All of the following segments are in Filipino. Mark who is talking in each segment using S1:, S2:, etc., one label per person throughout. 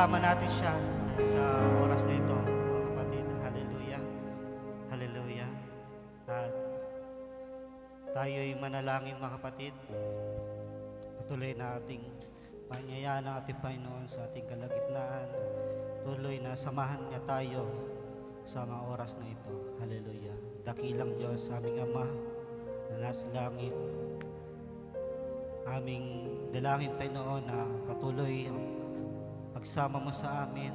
S1: Isama natin siya sa oras na ito, mga kapatid. Hallelujah. Hallelujah. At tayo'y manalangin, mga kapatid. Patuloy na ating panyayaan ng ating Panginoon sa ating kalagitnaan. Tuloy na samahan niya tayo sa mga oras na ito. Hallelujah. Dakilang Diyos, aming Ama na nasa langit. Aming dalangin, Panginoon, na patuloy ang pagsama mo sa amin.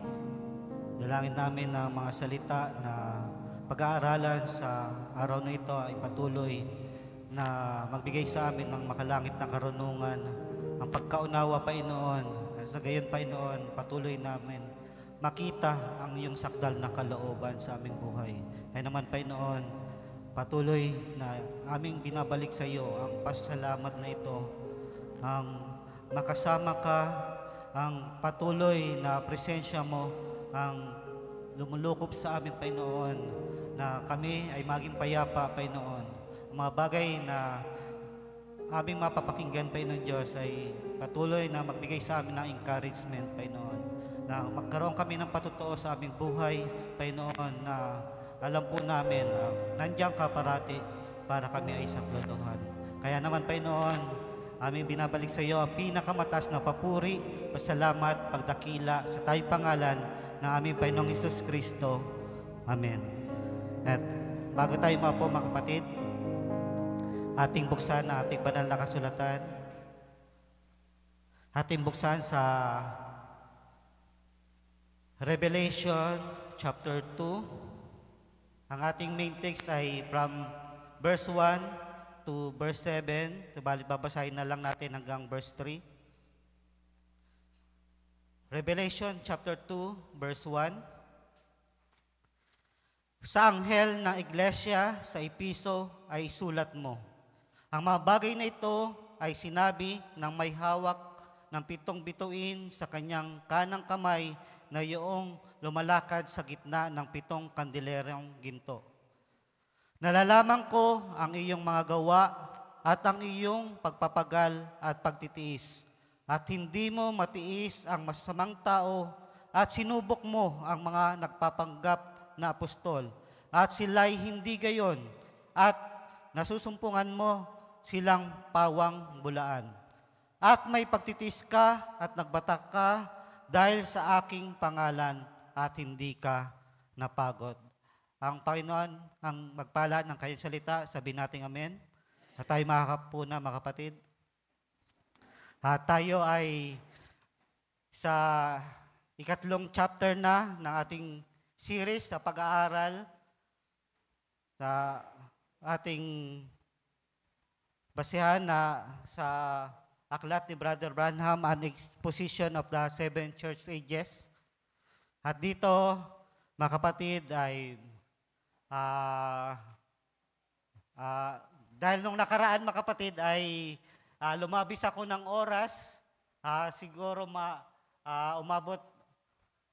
S1: Dalangin namin na mga salita na pag-aaralan sa araw na ito ay patuloy na magbigay sa amin ng makalangit na karunungan, ang pagkaunawa, Panginoon. Sa gayon, Panginoon, patuloy namin makita ang iyong sakdal na kalooban sa aming buhay. Kaya naman, Panginoon, patuloy na aming binabalik sa iyo ang pasalamat na ito, ang makasama ka, ang patuloy na presensya mo, ang lumulukob sa amin, Panginoon, na kami ay maging payapa, Panginoon. Mga bagay na aming mapapakinggan, Panginoon Diyos, ay patuloy na magbigay sa amin ng encouragement, Panginoon, na magkaroon kami ng patutuo sa aming buhay, Panginoon, na alam po namin na nandiyan ka parati para kami ay saklolohan. Kaya naman, Panginoon, aming binabalik sa iyo ang pinakamataas na papuri, pasalamat, pagdakila sa tayong pangalan ng aming Panginoong Hesus Kristo. Amen. At bago tayo po, mga kapatid, ating buksan na ating banal na kasulatan. Ating buksan sa Revelation chapter 2. Ang ating main text ay from verse 1 to verse 7. Bali, babasahin na lang natin hanggang verse 3. Revelation chapter 2, verse 1. Sa anghel ng iglesia sa Episo ay sulat mo. Ang mga bagay na ito ay sinabi ng may hawak ng 7 bituin sa kanyang kanang kamay na iyong lumalakad sa gitna ng 7 kandilerong ginto. Nalalaman ko ang iyong mga gawa at ang iyong pagpapagal at pagtitiis, at hindi mo matiis ang masasamang tao, at sinubok mo ang mga nagpapanggap na apostol, at sila'y hindi gayon, at nasusumpungan mo silang pawang bulaan. At may pagtitiis ka at nagbatak ka dahil sa aking pangalan, at hindi ka napagod. Ang Panginoon ang magpala ng kanyang salita, sabihin natin amen. At tayo makakapuna, mga kapatid. At tayo ay sa ikatlong chapter na ng ating series sa pag-aaral sa ating basihan na sa aklat ni Brother Branham, an exposition of the 7 church ages. At dito, mga kapatid, ay dahil nung nakaraan, mga kapatid, ay lumabis ako ng oras. Siguro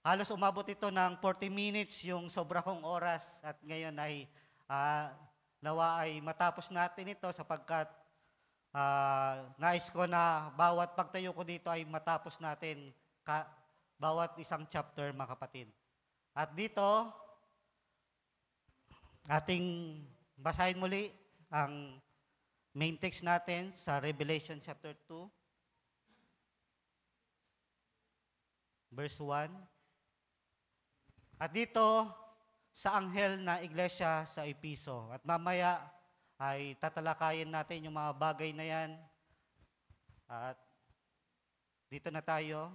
S1: halos umabot ito ng 40 minutes yung sobra kong oras. At ngayon ay nawa ay matapos natin ito sapagkat nais ko na bawat pagtayo ko dito ay matapos natin bawat isang chapter, mga kapatid. At dito, ating basahin muli ang main text natin sa Revelation chapter 2, verse 1. At dito, sa anghel na iglesia sa Episo. At mamaya ay tatalakayin natin yung mga bagay na yan. At dito na tayo.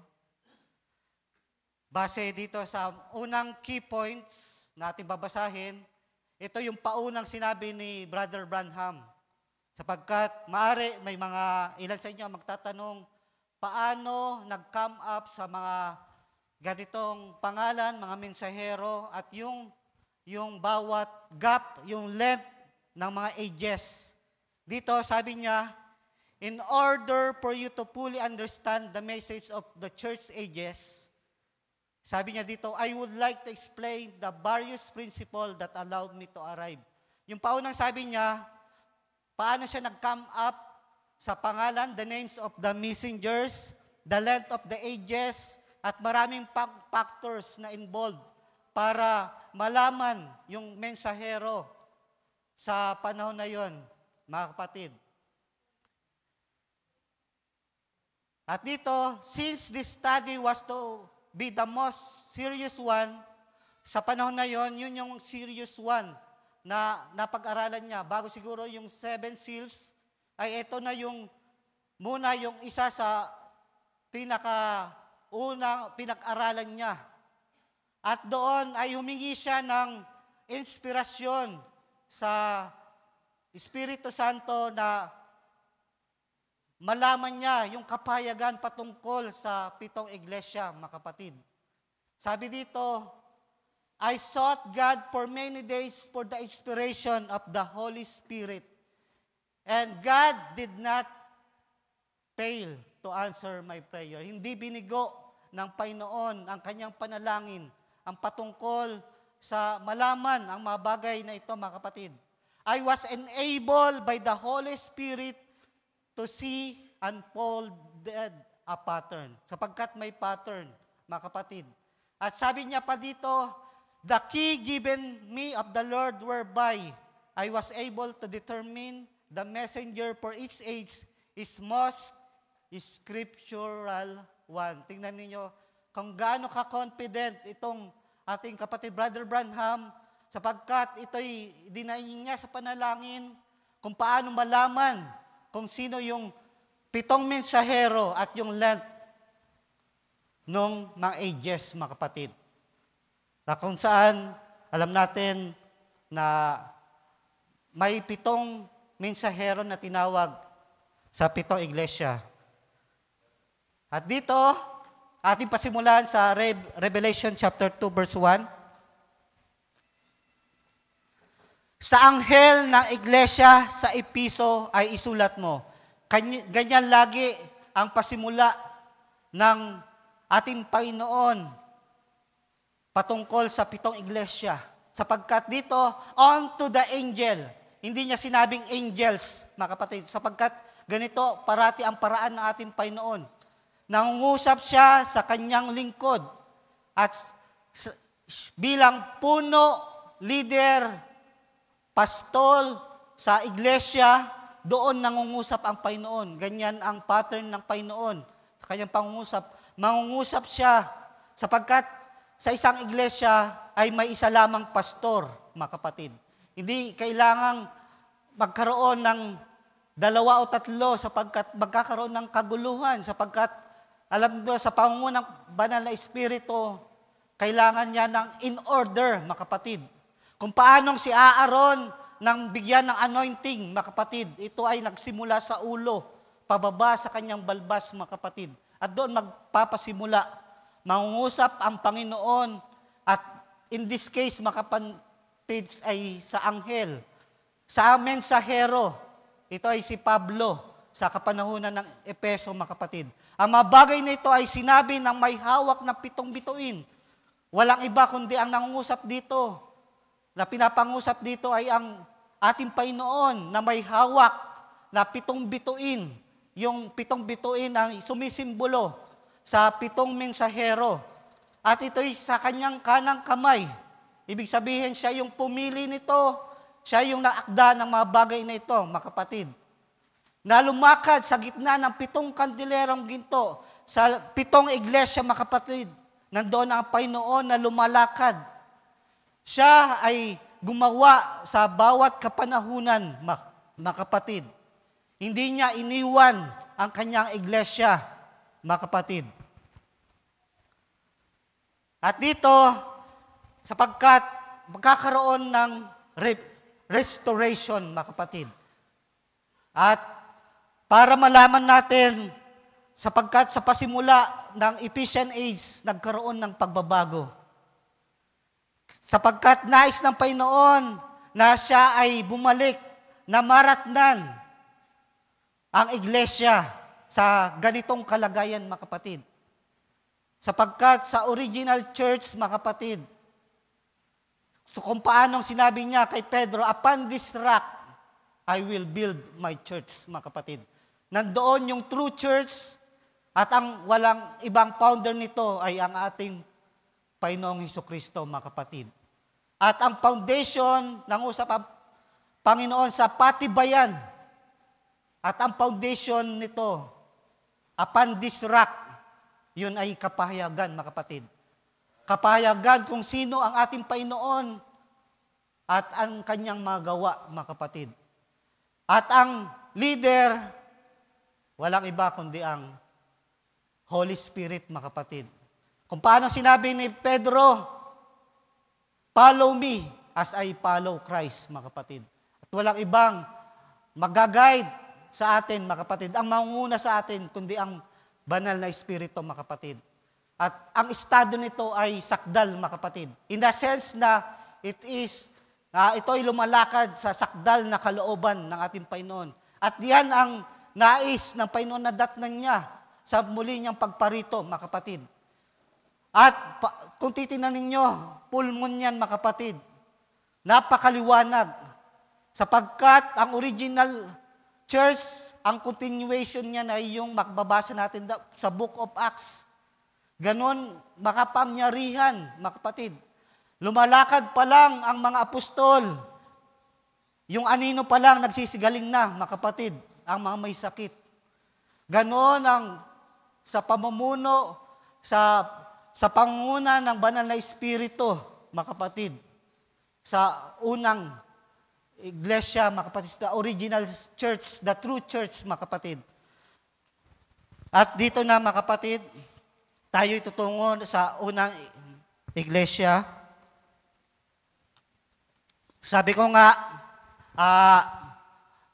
S1: Base dito sa unang key points na ating babasahin, ito yung paunang sinabi ni Brother Branham. Sapagkat maaari may mga ilan sa inyo magtatanong, paano nag-come up sa mga ganitong pangalan, mga mensahero, at yung bawat gap, yung length ng mga ages. Dito sabi niya, in order for you to fully understand the message of the church ages, sabi niya dito, I would like to explain the various principles that allowed me to arrive. Yung paunang sabi niya, paano siya nag-come up sa pangalan, the names of the messengers, the length of the ages, at maraming factors na involved para malaman yung mensahero sa panahon na yon, mga kapatid. At dito, since this study was to be the most serious one, sa panahon na yon, yun yung serious one na napag-aralan niya. Bago siguro yung 7 seals, ay ito na yung muna yung isa sa pinaka-unang pinag-aralan niya. At doon ay humingi siya ng inspirasyon sa Espiritu Santo na malaman niya yung kapayagan patungkol sa 7 iglesia, mga kapatid. Sabi dito, I sought God for many days for the inspiration of the Holy Spirit. And God did not fail to answer my prayer. Hindi binigo ng Panginoon ang kanyang panalangin, ang patungkol sa malaman ang mga bagay na ito, mga kapatid. I was enabled by the Holy Spirit to see unfolded a pattern. Sapagkat may pattern, mga kapatid. At sabi niya pa dito, the key given me of the Lord whereby I was able to determine the messenger for each age is most scriptural one. Tingnan niyo kung gaano ka-confident itong ating kapatid Brother Branham sapagkat ito'y dinayin niya sa panalangin kung paano malaman kung sino yung 7 mensahero at yung length ng mga ages, mga kapatid. Na kung saan, alam natin na may 7 mensahero na tinawag sa 7 iglesia. At dito, ating pasimulan sa Revelation chapter 2 verse 1. Sa anghel ng iglesia sa Episo ay isulat mo. Ganyan lagi ang pasimula ng ating Panginoon patungkol sa 7 iglesia. Sapagkat dito, on to the angel. Hindi niya sinabing angels, mga kapatid. Sapagkat ganito, parati ang paraan ng ating Panginoon. Nangungusap siya sa kanyang lingkod. At bilang puno, leader, pastol sa iglesia, doon nangungusap ang Panginoon. Ganyan ang pattern ng Panginoon. Sa kanyang pangungusap, mangungusap siya sapagkat sa isang iglesia ay may isa lamang pastor, mga kapatid. Hindi kailangang magkaroon ng 2 o 3 sapagkat magkakaroon ng kaguluhan sapagkat alam nyo, sa pangungunang banal na Espiritu, kailangan niya ng in order, mga kapatid. Kung paanong si Aaron nang bigyan ng anointing, mga kapatid, ito ay nagsimula sa ulo, pababa sa kanyang balbas, mga kapatid. At doon magpapasimula, mangungusap ang Panginoon at in this case, mga kapatid, ay sa anghel, sa mensahero, ito ay si Pablo, sa kapanahunan ng Epeso, mga kapatid. Ang mga bagay na ito ay sinabi ng may hawak na 7 bituin. Walang iba kundi ang nangungusap dito, na pinapangusap dito ay ang ating Panginoon na may hawak na 7 bituin. Yung 7 bituin ang sumisimbolo sa 7 mensahero. At ito'y sa kanyang kanang kamay. Ibig sabihin, siya yung pumili nito, siya yung naakda ng mga bagay na ito, mga kapatid. Na lumakad sa gitna ng 7 kandilerong ginto sa 7 iglesia, mga kapatid. Nandoon ang Panginoon na lumalakad. Siya ay gumawa sa bawat kapanahunan, mga kapatid. Hindi niya iniwan ang kanyang iglesia, mga kapatid. At dito, sapagkat magkakaroon ng restoration, mga kapatid. At para malaman natin, sapagkat sa pasimula ng Ephesian age, nagkaroon ng pagbabago. Sapagkat nais ng Panginoon na siya ay bumalik na maratnan ang iglesia sa ganitong kalagayan, mga kapatid. Sapagkat sa original church, mga kapatid, so kung paanong sinabi niya kay Pedro, upon this rock, I will build my church, mga kapatid. Nandoon yung true church At ang walang ibang founder nito ay ang ating Panginoong Hesukristo, mga kapatid. At ang foundation ng usapang Panginoon sa patibayan. At ang foundation nito, upon this rock, yun ay kapahayagan, mga kapatid. Kapahayagan kung sino ang ating Panginoon at ang kanyang magawa, mga kapatid. At ang leader, walang iba kundi ang Holy Spirit, mga kapatid. Kung paano sinabi ni Pedro, follow me as I follow Christ, mga kapatid. At walang ibang mag-guide sa atin, mga kapatid. Ang mangunguna sa atin, kundi ang banal na Espiritu, mga kapatid. At ang estado nito ay sakdal, mga kapatid. In the sense na ito ay lumalakad sa sakdal na kalooban ng ating Panginoon. At diyan ang nais ng Panginoon na datnan niya sa muli niyang pagparito, mga kapatid. At kung titingnan ninyo, full moon yan, mga kapatid. Napakaliwanag. Sapagkat ang original church, ang continuation niya na yung makababasa natin sa Book of Acts. Ganon, makapangyarihan, mga kapatid. Lumalakad pa lang ang mga apostol. Yung anino pa lang nagsisigaling na, mga kapatid, ang mga may sakit. Ganon ang sa pamumuno, sa pangunguna ng banal na Espiritu, mga kapatid. Sa unang iglesia, mga kapatid, the original church, the true church, mga kapatid. At dito na, mga kapatid, tayo itutungo sa unang iglesia. Sabi ko nga,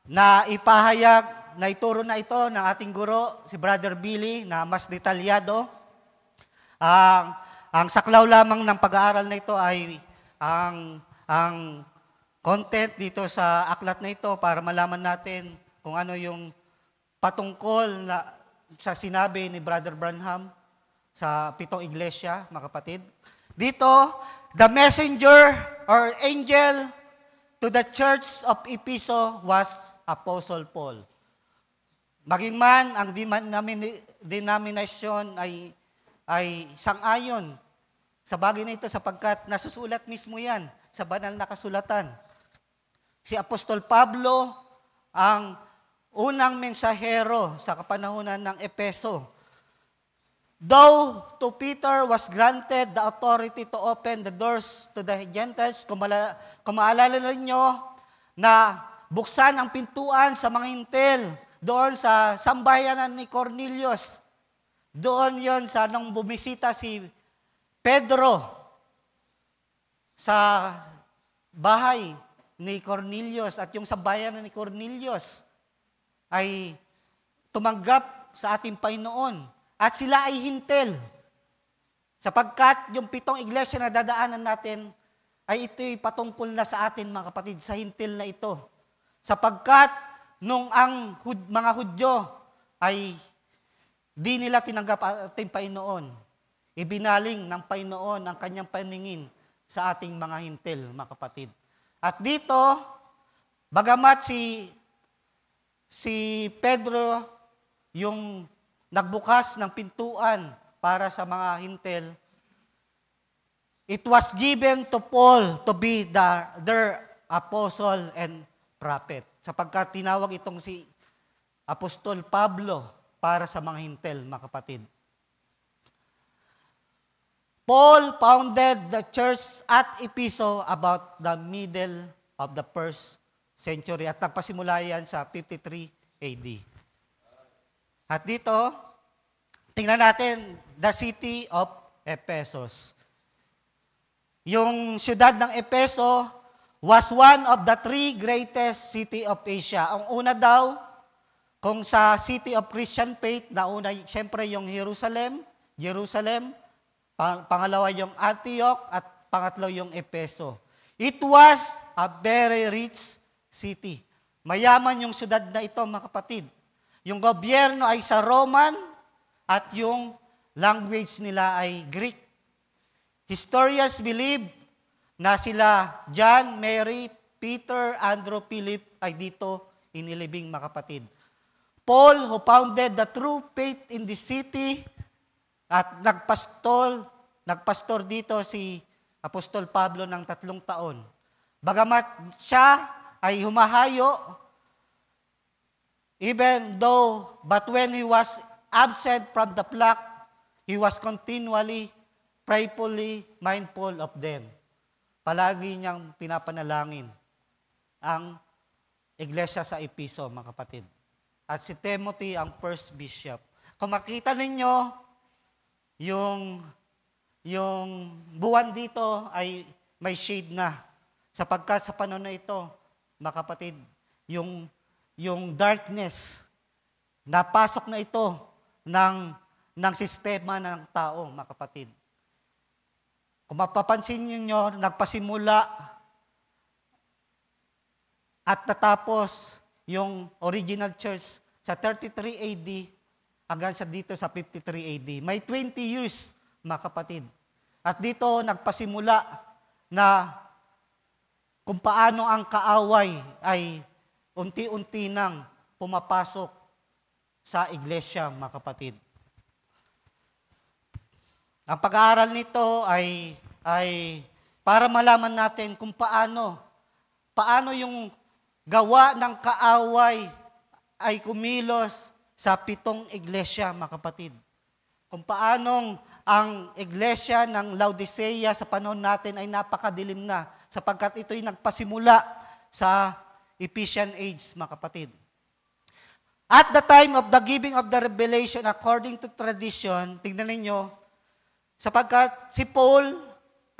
S1: na ipahayag, na ituro na ito ng ating guro, si Brother Billy, na mas detalyado. Ang saklaw lamang ng pag-aaral na ito ay ang content dito sa aklat na ito para malaman natin kung ano yung patungkol na sa sinabi ni Brother Branham sa 7 iglesia, mga kapatid. Dito, the messenger or angel to the church of Ephesus was Apostle Paul. Maging man ang denomination ay sang-ayon sa bagay na ito sapagkat nasusulat mismo yan sa banal na kasulatan. Si Apostol Pablo ang unang mensahero sa kapanahunan ng Epeso. Though to Peter was granted the authority to open the doors to the Gentiles, kung maalala ninyo na buksan ang pintuan sa mga hintil doon sa sambayanan ni Cornelius. Doon yon sa nung bumisita si Pedro sa bahay ni Cornelius at yung sambayanan ni Cornelius ay tumanggap sa ating Panginoon. At sila ay hintil. Sapagkat yung 7 iglesia na dadaanan natin, ay ito'y patungkol na sa atin, mga kapatid, sa hintil na ito. Sapagkat nung ang mga Hudyo ay di nila tinanggap ating Panginoon, ibinaling ng Panginoon ang kanyang paningin sa ating mga hintil, mga kapatid. At dito, bagamat si Pedro, yung nagbukas ng pintuan para sa mga hintil, it was given to Paul to be their apostle and prophet. Sapagkat tinawag itong si Apostol Pablo para sa mga hintil, mga kapatid. Paul founded the church at Ephesus about the middle of the 1st century at nagpasimula yan sa 53 AD. At dito, tingnan natin the city of Ephesus. Yung siyudad ng Efeso was one of the 3 greatest city of Asia. Ang una daw, kung sa city of Christian faith, nauna siyempre yung Jerusalem, pangalawa yung Antioch, at pangatlo yung Efeso. It was a very rich city. Mayaman yung siyudad na ito, mga kapatid. Yung gobyerno ay sa Roman at yung language nila ay Greek. Historians believe na sila John, Mary, Peter, Andrew, Philip ay dito inilibing, mga kapatid. Paul, who founded the true faith in the city, at nagpastor dito si Apostol Pablo ng 3 taon. Bagamat siya ay humahayo, but when he was absent from the flock, he was continually, prayerfully mindful of them. Palagi niyang pinapanalangin ang iglesia sa Epeso, mga kapatid. At si Timothy ang first bishop. Kung makita ninyo, yung buwan dito ay may shade na. Sapagkat sa panahon na ito, mga kapatid, yung darkness, napasok na ito ng sistema ng tao, mga kapatid. Kung mapapansin niyo, nagpasimula at natapos yung original church sa 33 AD hanggang sa dito sa 53 AD. May 20 years, mga kapatid. At dito nagpasimula na kung paano ang kaaway ay unti-unti nang pumapasok sa iglesia, mga kapatid. Ang pag-aaral nito ay para malaman natin kung paano yung gawa ng kaaway ay kumilos sa 7 iglesia, mga kapatid. Kung paanong ang iglesia ng Laodicea sa panahon natin ay napakadilim na, sapagkat ito'y nagpasimula sa Ephesian age, mga kapatid. At the time of the giving of the revelation according to tradition, tingnan ninyo, sapagkat si Paul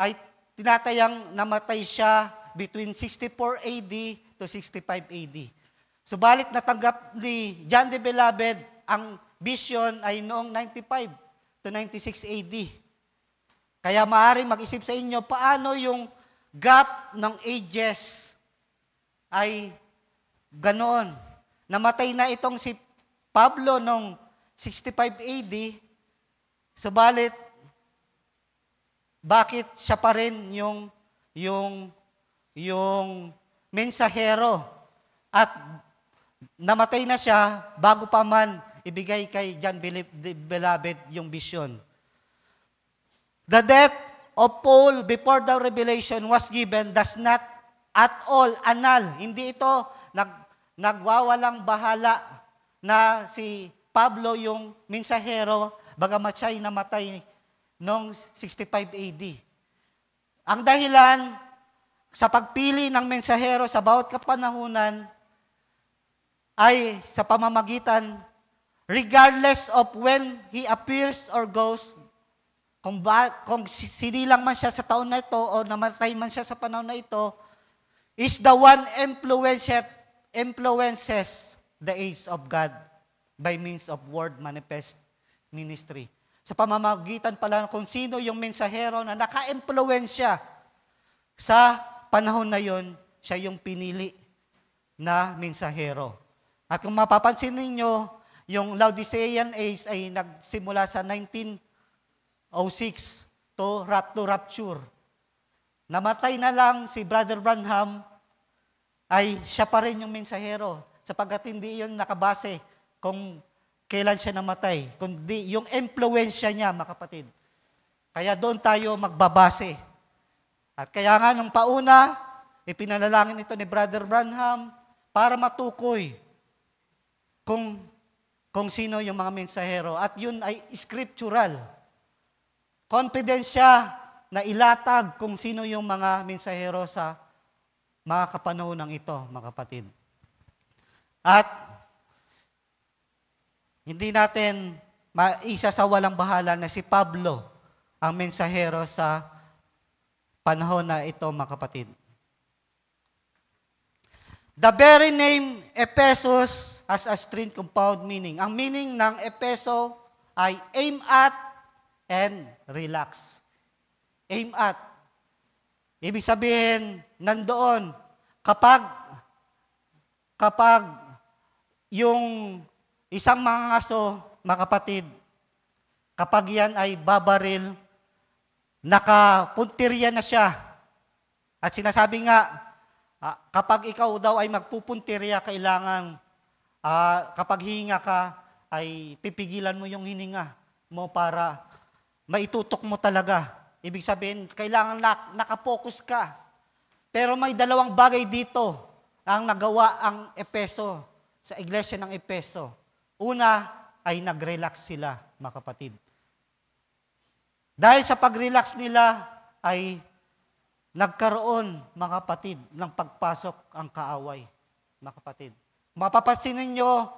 S1: ay tinatayang namatay siya between 64 AD to 65 AD. Subalit natanggap ni John the Beloved ang vision ay noong 95 to 96 AD. Kaya maaaring mag-isip sa inyo, paano yung gap ng ages ay ganoon. Namatay na itong si Pablo noong 65 AD, subalit bakit siya pa rin yung mensahero at namatay na siya bago pa man ibigay kay John the Beloved yung vision. The death of Paul before the revelation was given does not at all annul. Hindi ito nagwawalang bahala na si Pablo yung mensahero bagamat siya'y namatay noong 65 AD. Ang dahilan sa pagpili ng mensahero sa bawat kapanahunan ay sa pamamagitan, regardless of when he appears or goes, kung sinilang man siya sa taon na ito o namatay man siya sa panahon na ito, is the one influences the age of God by means of word manifest ministry. Sa pamamagitan pala kung sino yung mensahero na naka-impluwensya sa panahon na yon, siya yung pinili na mensahero. At kung mapapansin ninyo, yung Laodicean age ay nagsimula sa 1906 to rapture. Namatay na lang si Brother Branham, ay siya pa rin yung mensahero, sapagkat hindi yun nakabase kung kailan siya namatay, kundi yung impluwensya niya, mga kapatid. Kaya doon tayo magbabase. At kaya nga nung pauna, ipinanalangin ito ni Brother Branham para matukoy kung sino yung mga mensahero. At yun ay scriptural. Confidence siya na ilatag kung sino yung mga mensahero sa mga kapanahonang ito, mga kapatid. At hindi natin maisa sa walang bahala na si Pablo ang mensahero sa panahon na ito, mga kapatid. The very name Ephesus has a string compound meaning. Ang meaning ng Epheso ay aim at and relax. Aim at. Ibig sabihin, nandoon, kapag yung isang mga aso, mga kapatid, kapag yan ay babaril, nakapuntirya na siya. At sinasabi nga, kapag ikaw daw ay magpupuntirya, kailangan Kapag hihinga ka, ay pipigilan mo yung hininga mo para maitutok mo talaga. Ibig sabihin, kailangan nakapokus ka. Pero may dalawang bagay dito ang nagawa ang Efeso, sa iglesia ng Efeso. Una ay nag-relax sila, mga kapatid. Dahil sa pag-relax nila ay nagkaroon, mga kapatid, ng pagpasok ang kaaway, mga kapatid. Mapapansin ninyo,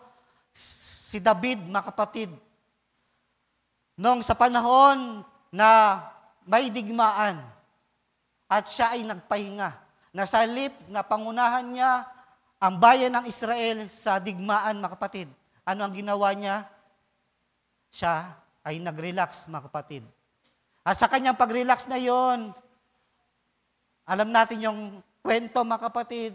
S1: si David, mga kapatid, nung sa panahon na may digmaan at siya ay nagpahinga, nasa halip na pangunahan niya ang bayan ng Israel sa digmaan, mga kapatid. Ano ang ginawa niya? Siya ay nag-relax, mga kapatid. At sa kanyang pag-relax na yon, alam natin yung kwento, mga kapatid.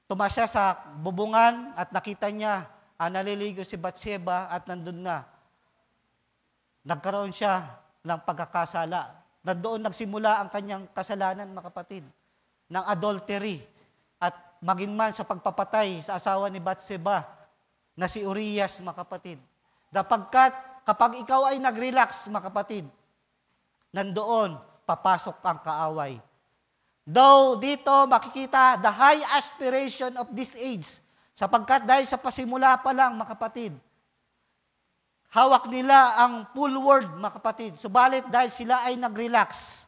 S1: Tumasya sa bubungan at nakita niya naliligo si Bathsheba at nandun na. Nagkaroon siya ng pagkakasala. Na doon nagsimula ang kanyang kasalanan, mga kapatid, ng adultery. At maging man sa pagpapatay sa asawa ni Bathsheba na si Urias, mga kapatid. Dapagkat kapag ikaw ay nag-relax, mga kapatid, nandoon papasok ang kaaway. Though dito makikita the high aspiration of this age, sapagkat dahil sa pasimula pa lang, mga kapatid, hawak nila ang full world, mga kapatid. Subalit dahil sila ay nag-relax,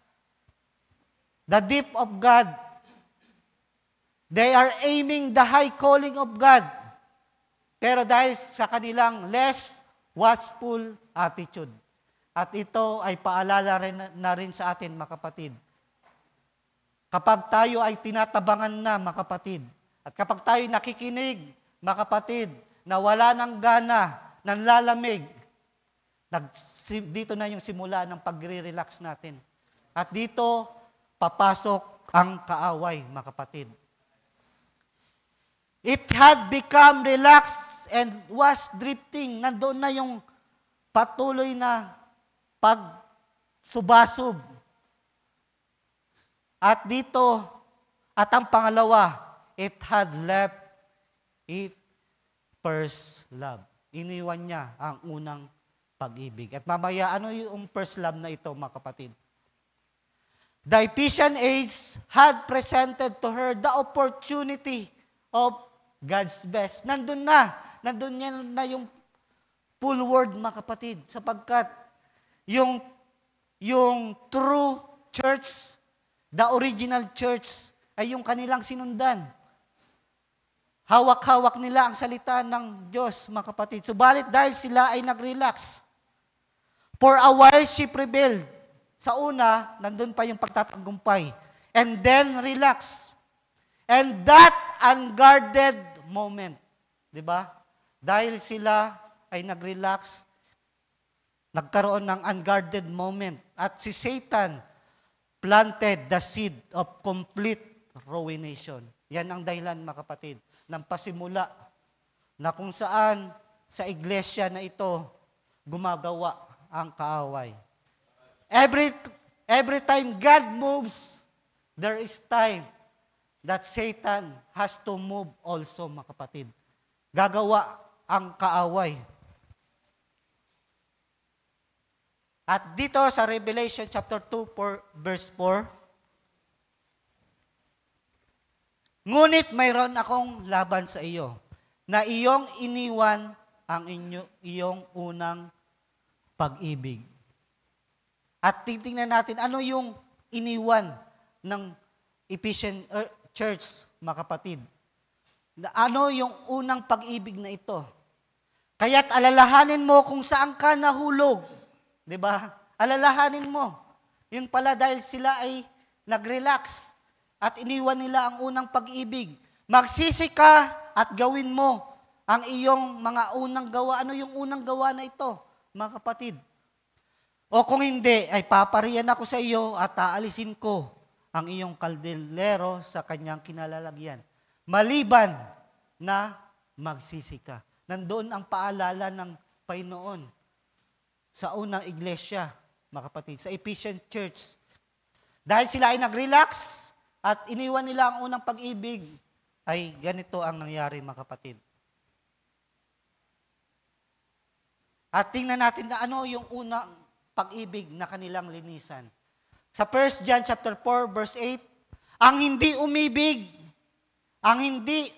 S1: the deep of God, they are aiming the high calling of God. Pero dahil sa kanilang less watchful attitude. At ito ay paalala na rin sa atin, mga kapatid. Kapag tayo ay tinatabangan na, mga kapatid, at kapag tayo nakikinig, mga kapatid, na wala ng gana, nanlalamig, dito na yung simula ng pagre-relax natin. At dito, papasok ang kaaway, mga kapatid. It had become relaxed and was drifting. Nandoon na yung patuloy na pagsubasub. At dito, at ang pangalawa, it had left its first love. Iniwan niya ang unang pag-ibig. At mamaya, ano yung first love na ito, mga kapatid? The Ephesian age had presented to her the opportunity of God's best. Nandun na yung full word, mga kapatid, sapagkat yung true church, the original church, ay yung kanilang sinundan. Hawak-hawak nila ang salita ng Diyos, mga kapatid. Subalit dahil sila ay nag-relax, for a while she prevailed. Sa una, nandun pa yung pagtatagumpay. And then relax. And that unguarded moment. Diba? Dahil sila ay nag-relax, nagkaroon ng unguarded moment. At si Satan planted the seed of complete ruination. Yan ang dahilan, mga kapatid, ng pasimula na kung saan sa iglesia na ito gumagawa ang kaaway. Every time God moves, there is time that Satan has to move also, mga kapatid. Gagawa ang kaaway. At dito sa Revelation chapter 2, verse 4, ngunit mayroon akong laban sa iyo, na iyong iniwan ang iyong unang pag-ibig. At titingnan natin, ano yung iniwan ng Ephesian Church, mga kapatid? Ano yung unang pag-ibig na ito? Kaya't alalahanin mo kung saan ka nahulog. Diba? Alalahanin mo. Yun pala dahil sila ay nag-relax at iniwan nila ang unang pag-ibig. Magsisi ka at gawin mo ang iyong mga unang gawa. Ano yung unang gawa na ito, mga kapatid? O kung hindi, ay papariyan ako sa iyo at aalisin ko ang iyong kaldelero sa kanyang kinalalagyan. Maliban na magsisi ka. Nandoon ang paalala ng Panginoon sa unang iglesia, mga kapatid, sa Ephesian Church. Dahil sila ay nag-relax at iniwan nila ang unang pag-ibig, ay ganito ang nangyari, mga kapatid. At tingnan natin na ano yung unang pag-ibig na kanilang linisan. Sa 1 John chapter 4 verse 8, ang hindi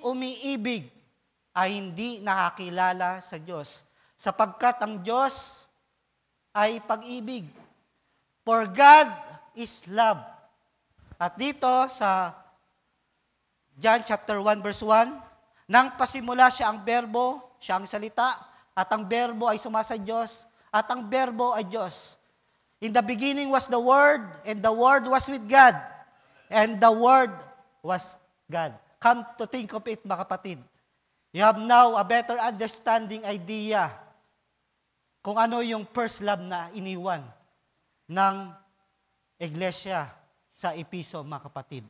S1: umiibig ay hindi nakakilala sa Diyos, sapagkat ang Diyos ay pag-ibig. For God is love. At dito sa John chapter 1 verse 1, nang pasimula siya ang berbo, siya ang salita, at ang berbo ay sumasa Diyos, at ang berbo ay Diyos. In the beginning was the Word, and the Word was with God, and the Word was God. Come to think of it, mga kapatid. You have now a better understanding idea kung ano yung first love na iniwan ng iglesia sa Episo, mga kapatid.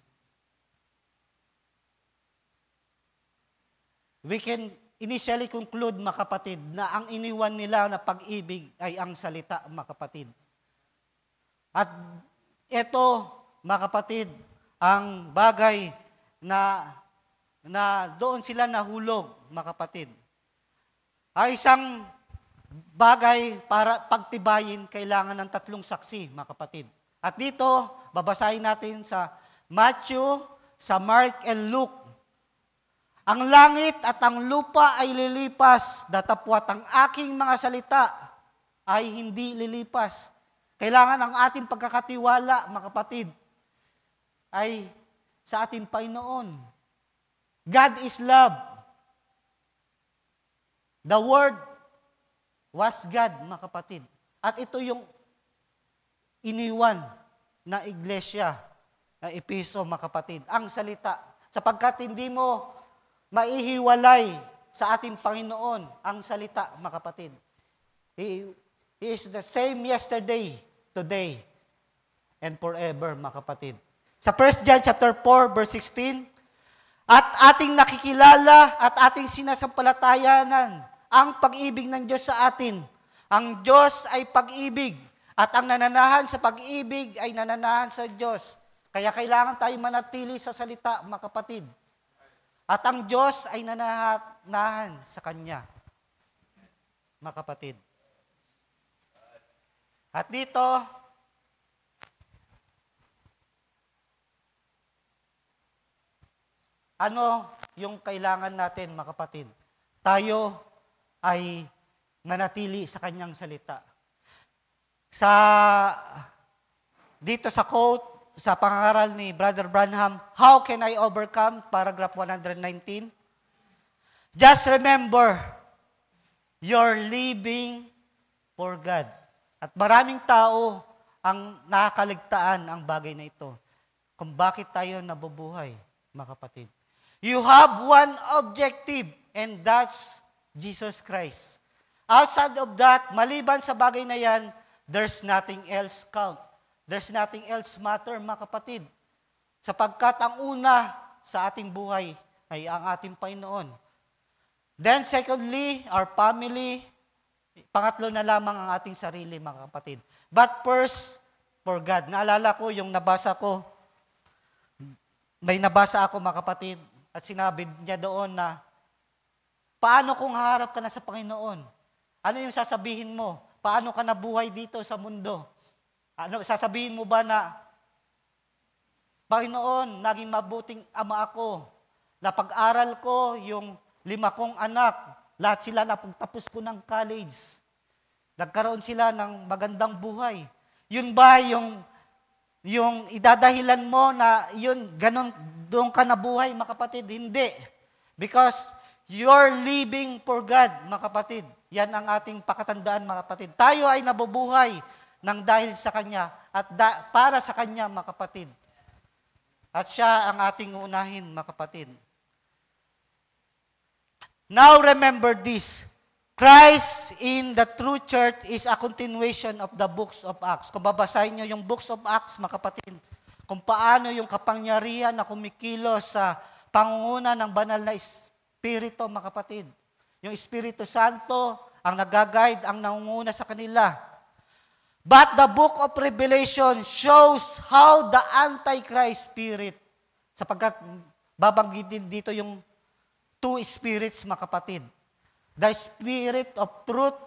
S1: We can initially conclude, mga kapatid, na ang iniwan nila na pag-ibig ay ang salita, mga kapatid. At ito, mga kapatid, ang bagay na doon sila nahulog, mga kapatid. Ay isang bagay para pagtibayin, kailangan ng 3 saksi, mga kapatid. At dito, babasahin natin sa Matthew, sa Mark and Luke. Ang langit at ang lupa ay lilipas, datapwat ang aking mga salita ay hindi lilipas. Kailangan ang ating pagkakatiwala, mga kapatid, ay sa ating Panginoon. God is love. The Word was God, mga kapatid. At ito yung iniwan na iglesia, na Episo, mga kapatid. Ang salita. Sapagkat hindi mo maihiwalay sa ating Panginoon ang salita, mga kapatid. He is the same yesterday, today, and forever, mga kapatid. Sa 1 John chapter 4, verse 16, at ating nakikilala at ating sinasampalatayanan ang pag-ibig ng Diyos sa atin. Ang Diyos ay pag-ibig, at ang nananahan sa pag-ibig ay nananahan sa Diyos. Kaya kailangan tayo manatili sa salita, mga kapatid. At ang Diyos ay nananahan sa Kanya, mga kapatid. At dito, ano yung kailangan natin, mga kapatid? Tayo ay manatili sa Kanyang salita. Dito sa quote, sa pangaral ni Brother Branham, How can I overcome? Paragraph 119. Just remember, you're living for God. At maraming tao ang nakakaligtaan ang bagay na ito. Kung bakit tayo nabubuhay, mga kapatid. You have one objective, and that's Jesus Christ. Outside of that, maliban sa bagay na yan, there's nothing else count. There's nothing else matter, mga kapatid. Sapagkat ang una sa ating buhay ay ang ating Panginoon. Then secondly, our family. Pangatlo na lamang ang ating sarili, mga kapatid. But first, for God. Naalala ko yung nabasa ko. May nabasa ako, mga kapatid, at sinabi niya doon na, paano kung haharap ka na sa Panginoon? Ano yung sasabihin mo? Paano ka nabuhay dito sa mundo? Ano, sasabihin mo ba na, Panginoon, naging mabuting ama ako. Napag-aral ko yung 5 kong anak. Lahat sila napagtapos ko ng college. Nagkaroon sila ng magandang buhay. Yun ba yung idadahilan mo na yun, ganun, doon ka nabuhay, mga kapatid? Hindi. Because you're living for God, mga kapatid. Yan ang ating pakatandaan, mga kapatid. Tayo ay nabubuhay nang dahil sa Kanya at para sa Kanya, mga kapatid. At siya ang ating unahin, mga kapatid. Now remember this. Christ in the true church is a continuation of the books of Acts. Kung babasahin nyo yung books of Acts, mga kapatid, kung paano yung kapangyarihan na kumikilos sa pangunguna ng banal na Espiritu, mga kapatid. Yung Espiritu Santo ang nag-guide, ang nangunguna sa kanila. But the book of Revelation shows how the Antichrist spirit, sapagkat babanggitin dito yung two spirits, mga kapatid. The spirit of truth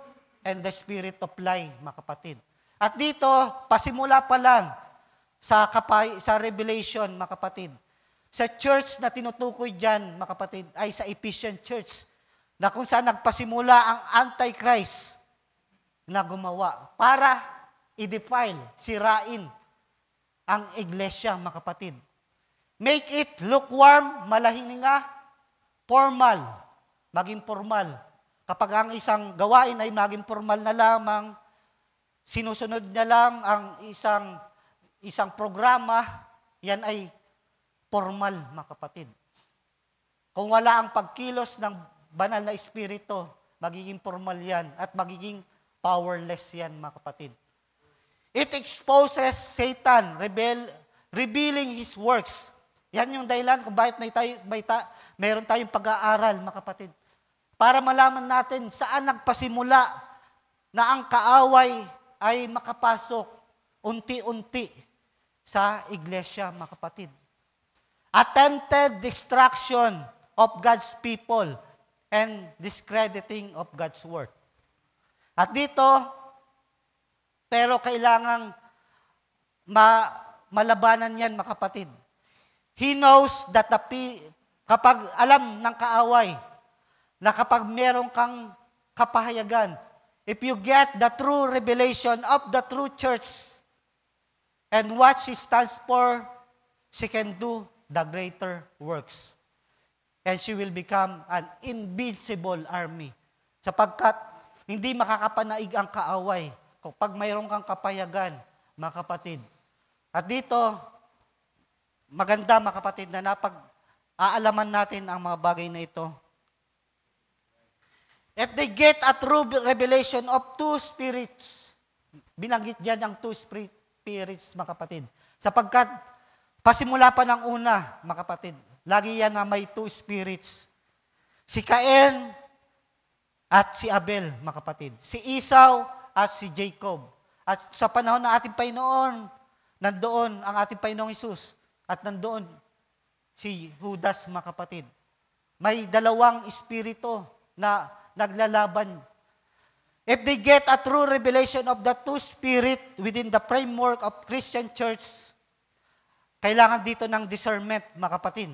S1: and the spirit of lie, mga kapatid. At dito, pasimula pa lang sa Revelation, mga kapatid. Sa church na tinutukoy dyan, mga kapatid, ay sa Ephesian Church, na kung saan nagpasimula ang Antichrist na gumawa para i-defile, sirain ang iglesia, mga kapatid. Make it lukewarm, malahininga, formal, maging formal. Kapag ang isang gawain ay maging formal na lamang, sinusunod niya lang ang isang programa, yan ay formal, mga kapatid. Kung wala ang pagkilos ng banal na espiritu, magiging formal yan at magiging powerless yan, mga kapatid. It exposes Satan, revealing his works. Yan yung dahilan kung bakit mayroon tayong pag-aaral, mga kapatid. Para malaman natin saan nagpasimula na ang kaaway ay makapasok unti-unti sa iglesia, mga kapatid. Attempted destruction of God's people and discrediting of God's word. At dito, pero kailangang malabanan yan, mga kapatid. He knows that kapag alam ng kaaway, na kapag meron kang kapahayagan, if you get the true revelation of the true church and what she stands for, she can do the greater works. And she will become an invincible army. Sapagkat hindi makakapanaig ang kaaway kapag mayroon kang kapayagan, mga kapatid. At dito, maganda, mga kapatid, na napag-aalaman natin ang mga bagay na ito. If they get a true revelation of two spirits, binanggit dyan ang two spirits, mga kapatid. Sapagkat, pasimula pa ng una, mga kapatid, lagi yan na may two spirits. Si Cain at si Abel, mga kapatid. Si Esau at si Jacob. At sa panahon ng ating Panginoon, nandoon ang ating Panginoong Hesus. At nandoon si Judas, mga kapatid. May dalawang espiritu na naglalaban. If they get a true revelation of the two spirit within the framework of Christian church, kailangan dito ng discernment, mga kapatid.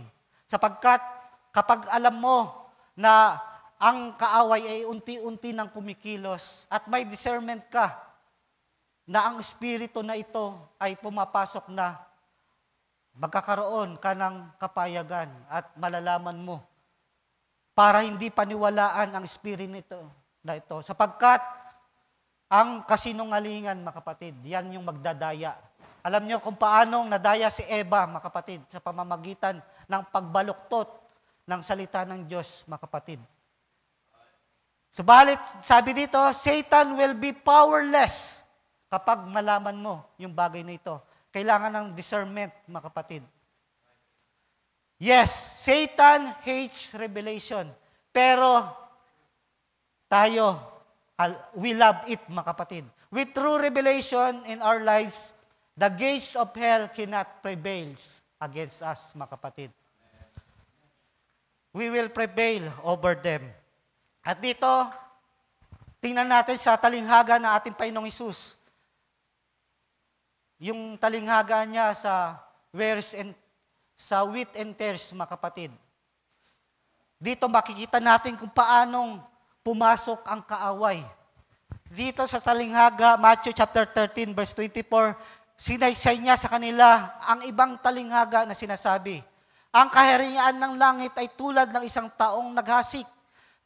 S1: Sapagkat kapag alam mo na ang kaaway ay unti-unti nang kumikilos at may discernment ka na ang espiritu na ito ay pumapasok na, magkakaroon ka ng kapayagan at malalaman mo para hindi paniwalaan ang espiritu na ito. Sapagkat ang kasinungalingan, mga kapatid, yan yung magdadaya. Alam niyo kung paanong nadaya si Eva, mga kapatid, sa pamamagitan ng pagbaluktot ng salita ng Diyos, mga kapatid. Subalit, sabi dito, Satan will be powerless kapag malaman mo yung bagay na ito. Kailangan ng discernment, mga kapatid. Yes, Satan hates revelation. Pero tayo, we love it, mga kapatid. With true revelation in our lives, the gates of hell cannot prevail against us, mga kapatid. We will prevail over them. At dito, tingnan natin sa talinghaga ng ating Panginoong Hesus. Yung talinghaga niya sa wheat and tares, mga kapatid. Dito makikita natin kung paanong pumasok ang kaaway. Dito sa talinghaga, Matthew chapter 13, verse 24, sinaysay niya sa kanila ang ibang talinghaga na sinasabi, ang kaharian ng langit ay tulad ng isang taong naghasik,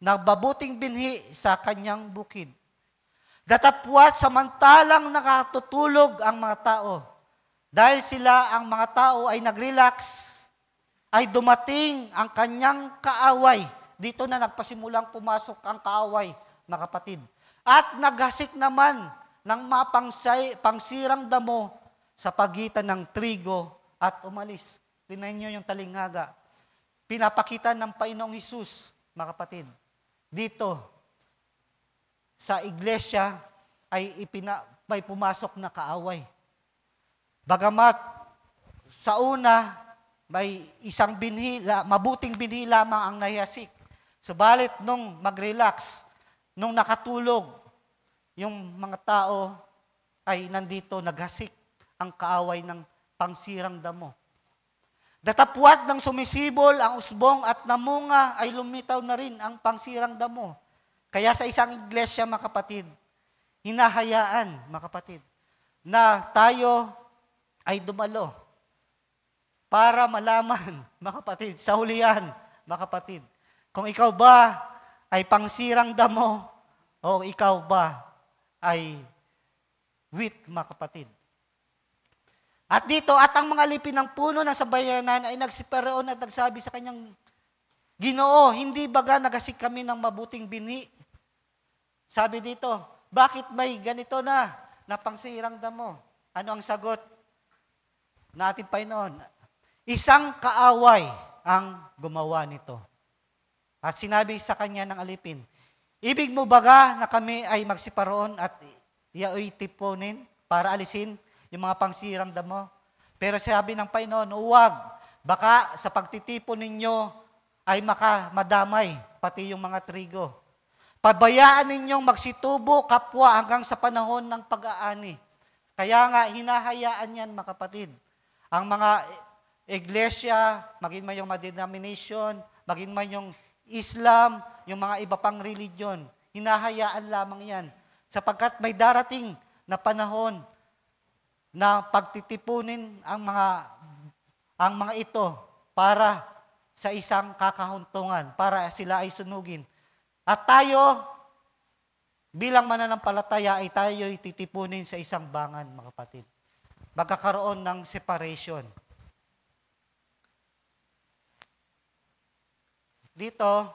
S1: nagbabuting binhi sa kanyang bukid. Datapwat samantalang nakatutulog ang mga tao. Dahil sila, ang mga tao ay nag-relax, ay dumating ang kanyang kaaway. Dito na nagpasimulang pumasok ang kaaway, mga kapatid. At naghasik naman ng mga pangsirang damo sa pagitan ng trigo at umalis. Tingnan niyo yung talinghaga. Pinapakita ng Panginoong Hesus, mga kapatid. Dito, sa iglesia, ay may pumasok na kaaway. Bagamat sa una, may isang mabuting binhi lamang ang nahiyasik. Subalit nung mag-relax, nung nakatulog, yung mga tao ay nandito naghasik ang kaaway ng pangsirang damo. Datapwat ng sumisibol ang usbong at namunga ay lumitaw na rin ang pangsirang damo. Kaya sa isang iglesia, mga kapatid, hinahayaan, mga kapatid, na tayo ay dumalo para malaman, mga kapatid, sa hulihan, mga kapatid, kung ikaw ba ay pangsirang damo o ikaw ba ay wheat, mga kapatid. At dito, at ang mga lipin ng puno ng sabayanan ay nagsiperoon at nagsabi sa kanyang Ginoo, hindi baga nagasik kami ng mabuting binhi? Sabi dito, bakit may ganito na pangsirang damo? Ano ang sagot natin, Panginoon? Isang kaaway ang gumawa nito. At sinabi sa kanya ng alipin, ibig mo baga na kami ay magsiparoon at iyaoy tipunin para alisin yung mga pangsirang damo? Pero sabi ng Panginoon, huwag, baka sa pagtitipon ninyo ay madamay pati yung mga trigo. Pabayaan ninyong magsitubo kapwa hanggang sa panahon ng pag-aani. Kaya nga, hinahayaan yan, mga kapatid. Ang mga iglesia, maging man yung mga denomination, maging man yung Islam, yung mga iba pang religion, hinahayaan lamang yan. Sapagkat may darating na panahon na pagtitipunin ang mga ito para sa isang kakahuntungan, para sila ay sunugin. At tayo, bilang mananampalataya, ay tayo ay titipunin sa isang bangan, mga kapatid. Magkakaroon ng separation. Dito,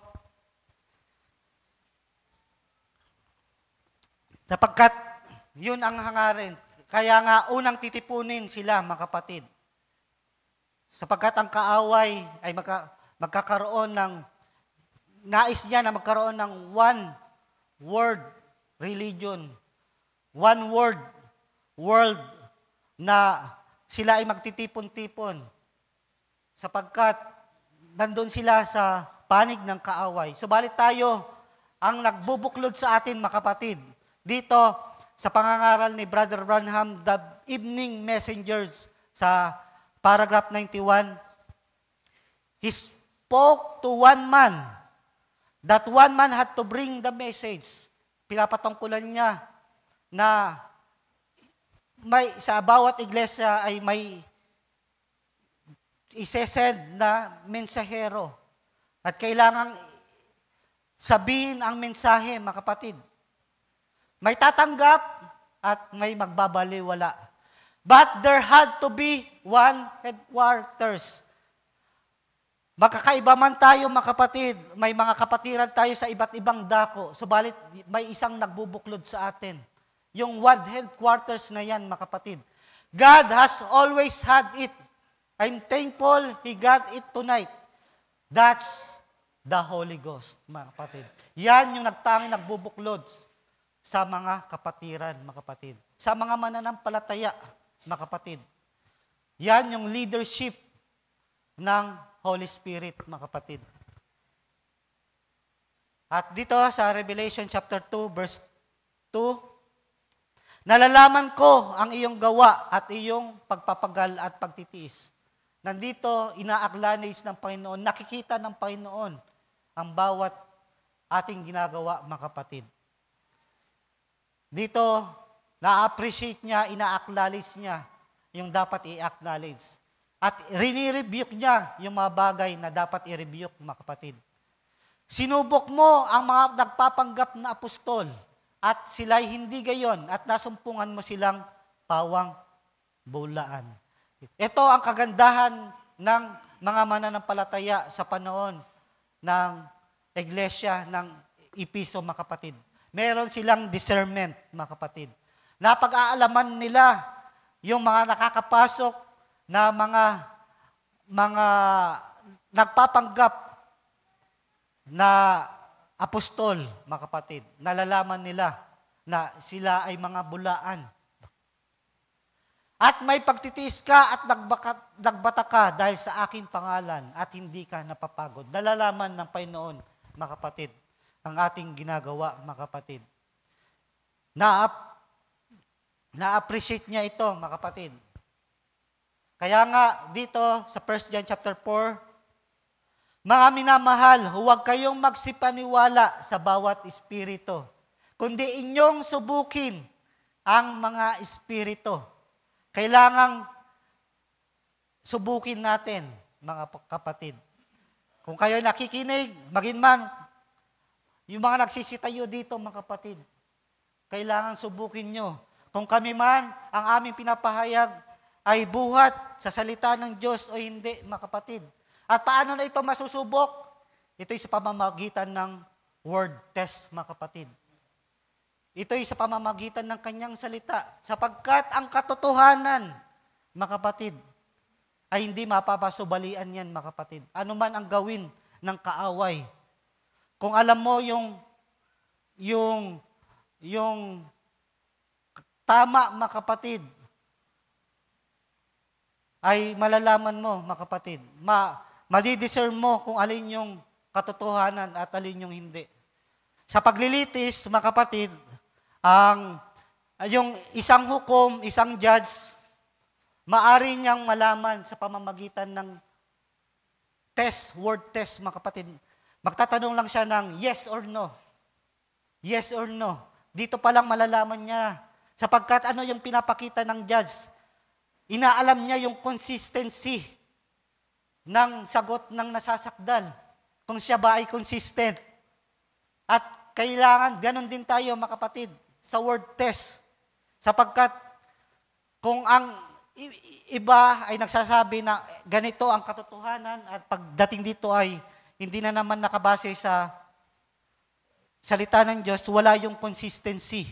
S1: sapagkat yun ang hangarin. Kaya nga, unang titipunin sila, mga kapatid. Sapagkat ang kaaway ay magkakaroon ng, nais niya na magkaroon ng one word religion, one word world, na sila ay magtitipon-tipon. Sapagkat nandun sila sa panig ng kaaway. Subalit tayo, ang nagbubuklod sa atin, mga kapatid, dito, sa pangangaral ni Brother Branham, The Evening Messengers, sa paragraph 91, he spoke to one man, that one man had to bring the message. Pinapatungkulan niya na sa bawat iglesia ay may isesend na mensahero. At kailangang sabihin ang mensahe, mga kapatid. May tatanggap at may magbabaliwala. But there had to be one headquarters. Magkakaiba man tayo, mga kapatid. May mga kapatiran tayo sa iba't ibang dako. Subalit may isang nagbubuklod sa atin. Yung one headquarters na yan, mga kapatid. God has always had it. I'm thankful He got it tonight. That's the Holy Ghost, mga kapatid. Yan yung nagtanging nagbubuklod sa mga kapatiran, mga kapatid. Sa mga mananampalataya, mga kapatid. Yan yung leadership ng Holy Spirit, mga kapatid. At dito sa Revelation chapter 2, verse 2, nalalaman ko ang iyong gawa at iyong pagpapagal at pagtitiis. Nandito, ina-acknowledge ng Panginoon, nakikita ng Panginoon ang bawat ating ginagawa, mga kapatid. Dito, na-appreciate niya, ina-acknowledge niya yung dapat i-acknowledge. At rini-rebuke niya yung mga bagay na dapat i-rebuke, mga kapatid. Sinubok mo ang mga nagpapanggap na apostol at sila'y hindi gayon at nasumpungan mo silang pawang bulaan. Ito ang kagandahan ng mga mananampalataya sa panahon ng iglesia ng Episo, mga kapatid. Meron silang discernment, mga kapatid. Napag-aalaman nila yung mga nakakapasok na mga nagpapanggap na apostol, mga kapatid. Nalalaman nila na sila ay mga bulaan. At may pagtitiis ka at nagbata ka dahil sa aking pangalan at hindi ka napapagod. Nalalaman ng Panginoon, mga kapatid, ang ating ginagawa, mga kapatid. Na-appreciate niya ito, mga kapatid. Kaya nga dito sa 1 John chapter 4, mga minamahal, huwag kayong magsipaniwala sa bawat espiritu, kundi inyong subukin ang mga espiritu. Kailangang subukin natin, mga kapatid. Kung kayo nakikinig, maging man, yung mga nagsisitayo dito, mga kapatid, kailangan subukin nyo. Kung kami man, ang aming pinapahayag ay buhat sa salita ng Diyos o hindi, mga kapatid. At paano na ito masusubok? Ito'y sa pamamagitan ng word test, mga kapatid. Ito'y sa pamamagitan ng kanyang salita. Sapagkat ang katotohanan, mga kapatid, ay hindi mapapasubalian yan, mga kapatid. Ano man ang gawin ng kaaway. Kung alam mo yung tama, mga kapatid, ay malalaman mo, mga kapatid. Madidiscern mo kung alin yung katotohanan at alin yung hindi. Sa paglilitis, mga kapatid, yung isang hukom, isang judge, maari niyang malaman sa pamamagitan ng test, word test, mga kapatid. Magtatanong lang siya ng yes or no. Yes or no. Dito pa lang malalaman niya. Sapagkat ano yung pinapakita ng judge? Inaalam niya yung consistency ng sagot ng nasasakdal. Kung siya ba ay consistent. At kailangan, ganun din tayo, mga kapatid, sa word test. Sapagkat kung ang iba ay nagsasabi na ganito ang katotohanan at pagdating dito ay hindi na naman nakabase sa salita ng Diyos, wala yung consistency.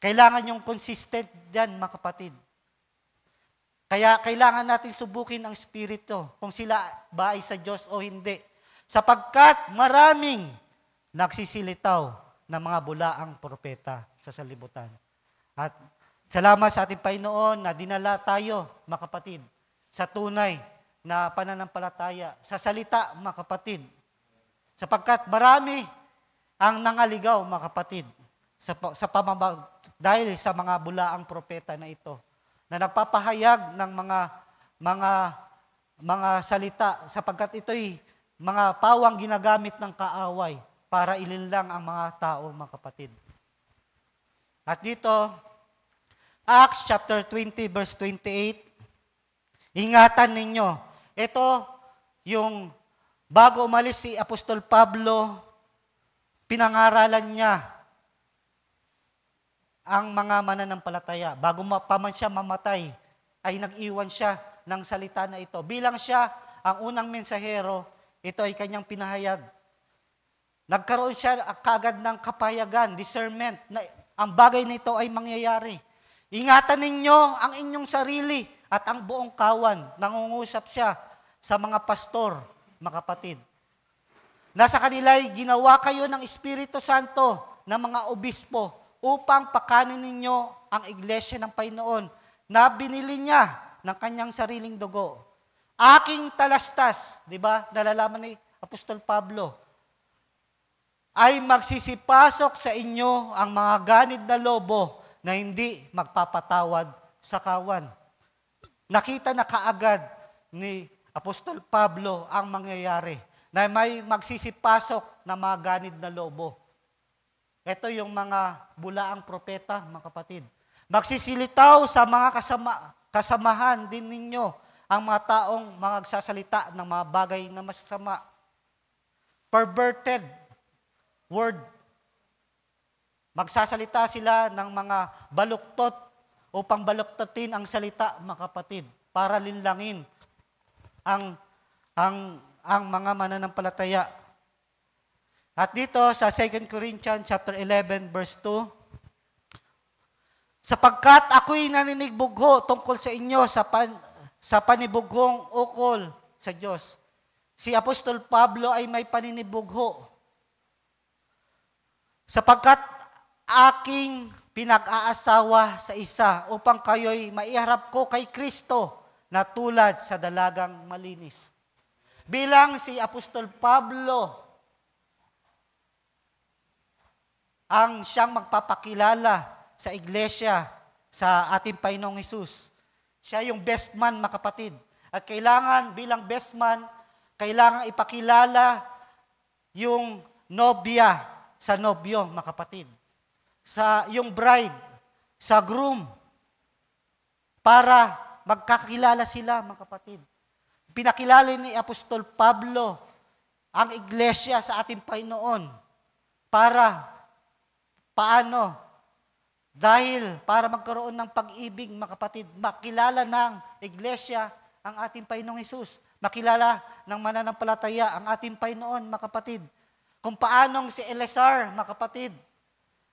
S1: Kailangan yung consistent dyan, mga kapatid. Kaya kailangan natin subukin ang Espiritu kung sila ba ay sa Diyos o hindi. Sapagkat maraming nagsisilitaw ng mga bulaang propeta sa salibutan. At salamat sa ating Panginoon na dinala tayo, mga kapatid, sa tunay na pananampalataya, sa salita, mga kapatid. Sapagkat marami ang nangaligaw, mga kapatid, dahil sa mga bulaang propeta na ito, na nagpapahayag ng mga salita, sapagkat ito'y mga pawang ginagamit ng kaaway para ilinlang ang mga tao, mga kapatid. At dito, Acts chapter 20 verse 28, ingatan ninyo. Ito yung bago umalis si Apostol Pablo, pinangaralan niya ang mga mananampalataya. Bago pa man siya mamatay, ay nag-iwan siya ng salita na ito. Bilang siya ang unang mensahero, ito ay kanyang pinahayag. Nagkaroon siya kaagad ng kapayagan, discernment, na ang bagay na ito ay mangyayari. Ingatan ninyo ang inyong sarili at ang buong kawan. Nangungusap siya sa mga pastor, mga kapatid. Nasa kanila'y ginawa kayo ng Espiritu Santo ng mga obispo upang pakanin ninyo ang iglesia ng Panginoon na binili niya ng kanyang sariling dugo. Aking talastas, di ba, nalalaman ni Apostol Pablo, ay magsisipasok sa inyo ang mga ganid na lobo na hindi magpapatawad sa kawan. Nakita na kaagad ni Apostol Pablo ang mangyayari, na may magsisipasok na mga ganid na lobo. Ito yung mga bulaang propeta, mga kapatid. Magsisilitaw sa mga kasamahan din ninyo ang mga taong magsasalita ng mga bagay na masasama. Perverted word. Magsasalita sila ng mga baluktot upang baluktotin ang salita, mga kapatid, para linlangin ang mga mananampalataya. At dito sa 2 Corinthians chapter 11 verse 2, sapagkat ako'y naninigbugho tungkol sa inyo sa panibughong ukol sa Diyos. Si Apostol Pablo ay may paninibugho. Sapagkat aking pinag-aasawa sa isa upang kayo'y maiharap ko kay Kristo na tulad sa dalagang malinis. Bilang si Apostol Pablo ang siyang magpapakilala sa iglesia sa ating Panginoong Hesus. Siya yung best man, mga kapatid. At kailangan, bilang best man, kailangan ipakilala yung nobya sa nobyo, mga kapatid. Sa yung bride, sa groom, para magkakilala sila, mga kapatid. Pinakilala ni Apostol Pablo ang iglesia sa ating Panginoon para paano? Dahil para magkaroon ng pag-ibig, mga kapatid, makilala ng iglesia ang ating Panginoong Hesus. Makilala ng mananampalataya ang ating Panginoon, mga kapatid. Kung paanong si Eleazar, mga kapatid,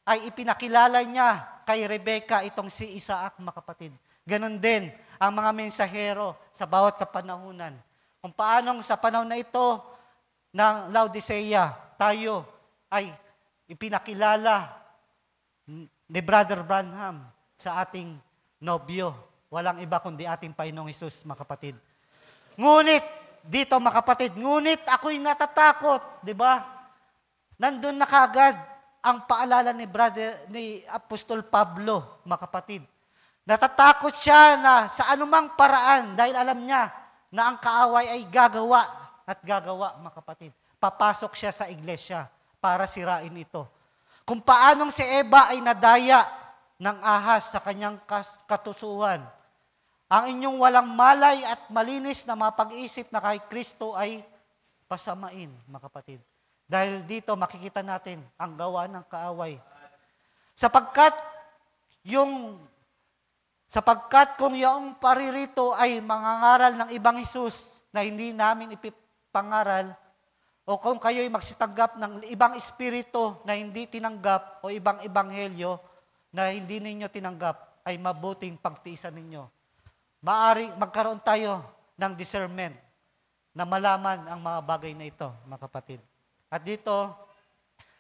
S1: ay ipinakilala niya kay Rebecca itong si Isaac, mga kapatid. Ganon din ang mga mensahero sa bawat kapanahunan. Kung paanong sa panahon na ito ng Laodicea, tayo ay ipinakilala ni Brother Branham sa ating nobyo. Walang iba kundi ating Panginoong Hesus, mga kapatid. Ngunit, dito mga kapatid, ngunit ako'y natatakot, di ba? Nandun na kaagad ang paalala ni Apostol Pablo, mga kapatid. Natatakot siya na sa anumang paraan dahil alam niya na ang kaaway ay gagawa at gagawa, mga kapatid. Papasok siya sa iglesia para sirain ito. Kung paanong si Eva ay nadaya ng ahas sa kanyang katusuhan, ang inyong walang malay at malinis na mga pag-iisip na kay Kristo ay pasamain, mga kapatid. Dahil dito makikita natin ang gawa ng kaaway. Sapagkat kung yung paririto ay mangangaral ng ibang Hesus na hindi namin ipipangaral, o kung kayo'y magsitanggap ng ibang espiritu na hindi tinanggap o ibang ebanghelyo na hindi ninyo tinanggap, ay mabuting pagtiisan ninyo. Maaring magkaroon tayo ng discernment na malaman ang mga bagay na ito, mga kapatid. At dito,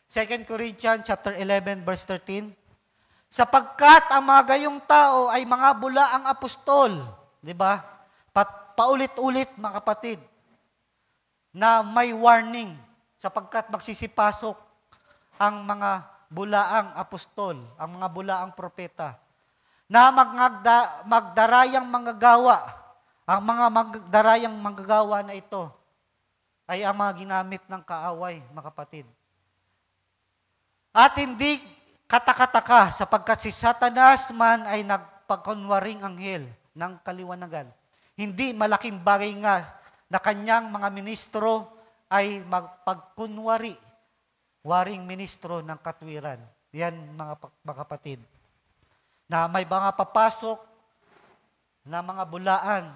S1: 2 Corinthians chapter 11, verse 13, sapagkat ang mga gayong tao ay mga bulaang apostol, di ba? Paulit-ulit, mga kapatid, na may warning sapagkat magsisipasok ang mga bulaang apostol, ang mga bulaang propeta, na magdarayang manggagawa. Ang mga magdarayang manggagawa na ito ay ang mga ginamit ng kaaway, mga kapatid. At hindi katakataka sapagkat si Satanas man ay nagpagkunwaring anghel ng kaliwanagan. Hindi malaking bagay nga na kanyang mga ministro ay magpagkunwari, waring ministro ng katwiran. Yan, mga kapatid. Na may mga papasok na mga bulaan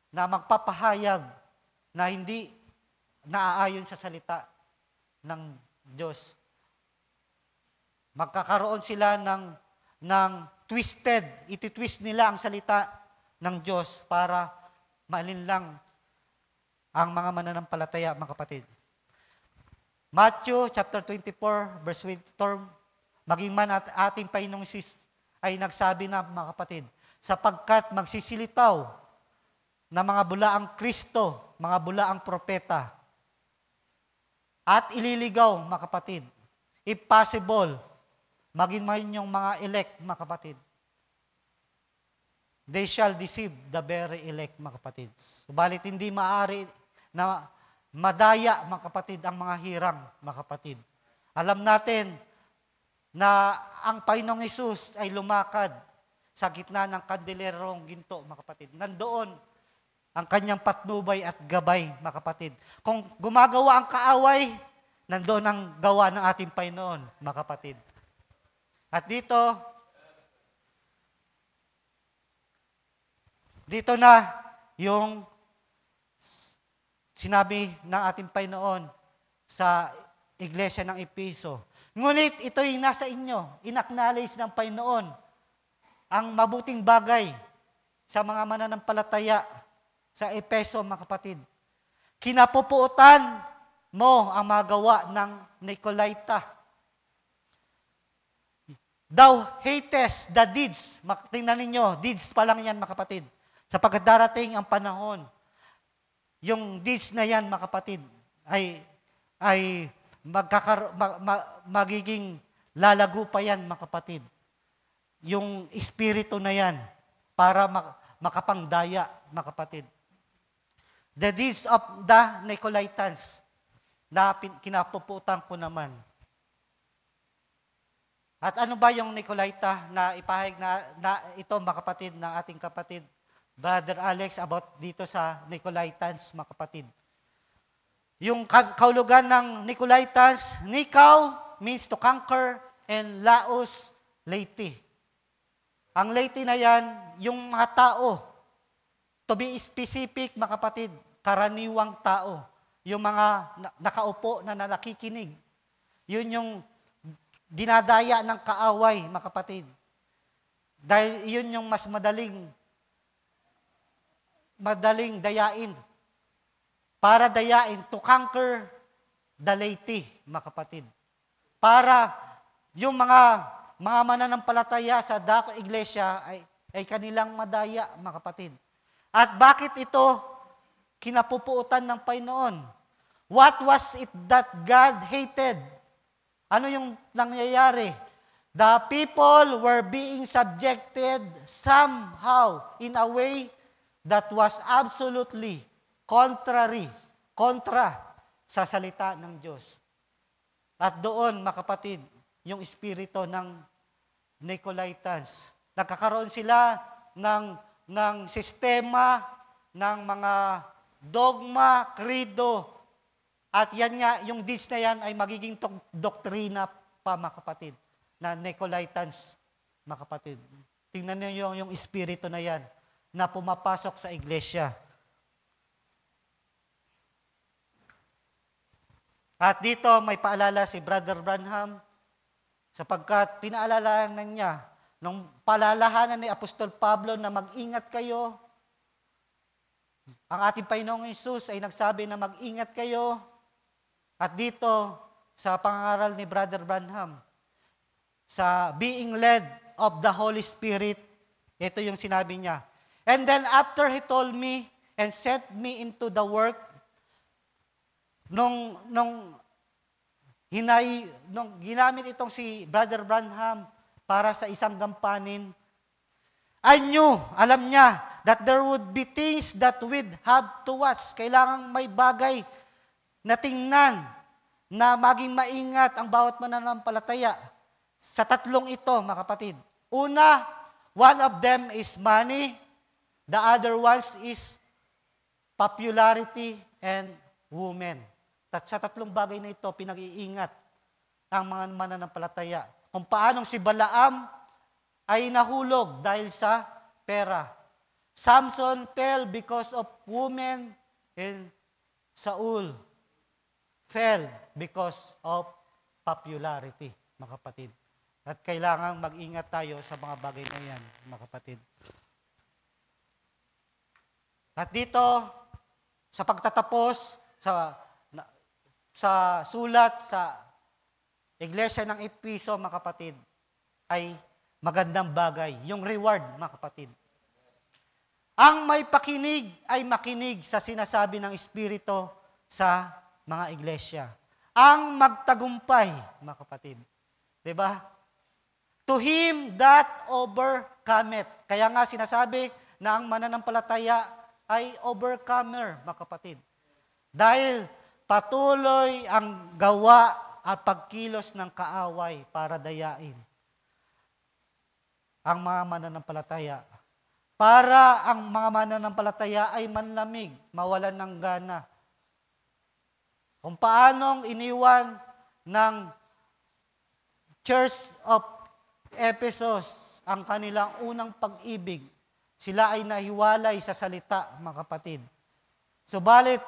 S1: na magpapahayag na hindi naaayon sa salita ng Diyos. Magkakaroon sila ng twisted, iti-twist nila ang salita ng Diyos para maalinlang ang mga mananampalataya, mga kapatid. Matthew chapter 24, verse 24, maging man at ating Panginoong Hesus ay nagsabi na, mga kapatid, sapagkat magsisilitaw na mga bulaang Kristo, mga bulaang propeta, at ililigaw, mga kapatid, if possible, maging man yung mga elect, mga kapatid, they shall deceive the very elect, mga kapatid. Subalit hindi maaari na madaya, mga kapatid, ang mga hirang, mga kapatid. Alam natin na ang Panginoong Hesus ay lumakad sa gitna ng kandilerong ginto, mga kapatid. Nandoon ang kanyang patnubay at gabay, mga kapatid. Kung gumagawa ang kaaway, nandoon ang gawa ng ating Panginoon, mga kapatid. At dito na yung sinabi ng ating Panginoon sa iglesia ng Efeso. Ngunit ito'y nasa inyo, in-acknowledge ng Panginoon ang mabuting bagay sa mga mananampalataya sa Efeso, mga kapatid. Kinapupuutan mo ang mga gawa ng Nicolaita. Thou hatest the deeds. Tingnan ninyo, deeds pa lang yan, mga kapatid. Sapagkat darating ang panahon, yung deeds na yan, mga kapatid, ay magiging lalago pa yan, mga kapatid. Yung espiritu na yan, para makapangdaya, mga kapatid. The deeds of the Nicolaitans, na kinapuputan ko naman. At ano ba yung Nicolaita na ipahayag na ito, mga kapatid, ng ating kapatid, Brother Alex, about dito sa Nicolaitans, mga kapatid. Yung kaulugan ng Nicolaitans, Nikaw means to conquer, and Laos, laity. Ang laity na yan, yung mga tao, to be specific, mga kapatid, karaniwang tao, yung mga nakaupo na nakikinig, yun yung dinadaya ng kaaway, mga kapatid. Dahil yun yung mas madaling dayain. Para dayain, to conquer the laity, mga kapatid. Para yung mga mananampalataya sa dako iglesia ay kanilang madaya, mga kapatid. At bakit ito kinapupuutan ng Panginoon? What was it that God hated? Ano yung nangyayari? The people were being subjected somehow in a way that was absolutely kontra sa salita ng Diyos. At doon, mga kapatid, yung espiritu ng Nicolaitans. Nagkakaroon sila ng sistema, ng mga dogma, credo. At yan nga, yung deeds na yan ay magiging doktrina pa, mga kapatid, na Nicolaitans, mga kapatid. Tingnan niyo yung espiritu na yan na pumapasok sa iglesia. At dito may paalala si Brother Branham sapagkat pinaalala niya nung palalahanan ni Apostol Pablo na mag-ingat kayo. Ang ating Panginoong Hesus ay nagsabi na mag-ingat kayo. At dito sa pangangaral ni Brother Branham, sa being led of the Holy Spirit, ito yung sinabi niya. And then after he told me and set me into the work, nung ginamit itong si Brother Branham para sa isang gampanin, alam niya, that there would be things that we'd have to watch. Kailangang may bagay na tingnan, na maging maingat ang bawat mananampalataya. Sa tatlong ito, mga kapatid. Una, one of them is money. The other one is popularity and women. Sa tatlong bagay na ito, pinag-iingat ang mga mananampalataya. Kung paanong si Balaam ay nahulog dahil sa pera. Samson fell because of women, and Saul fell because of popularity, mga kapatid. At kailangan mag-ingat tayo sa mga bagay na yan, mga kapatid. At dito, sa pagtatapos, sa sulat sa Iglesia ng Episo, mga kapatid, ay magandang bagay. Yung reward, mga kapatid. Ang may pakinig ay makinig sa sinasabi ng Espiritu sa mga iglesia. Ang magtagumpay, mga kapatid. Diba? To him that overcometh. Kaya nga sinasabi na ang mananampalataya ay overcomer, mga kapatid. Dahil patuloy ang gawa at pagkilos ng kaaway para dayain ang mga mananampalataya. Para ang mga mananampalataya ay manlamig, mawalan ng gana. Kung paanong iniwan ng Church of Ephesus ang kanilang unang pag-ibig, sila ay nahiwalay sa salita, mga kapatid. Subalit,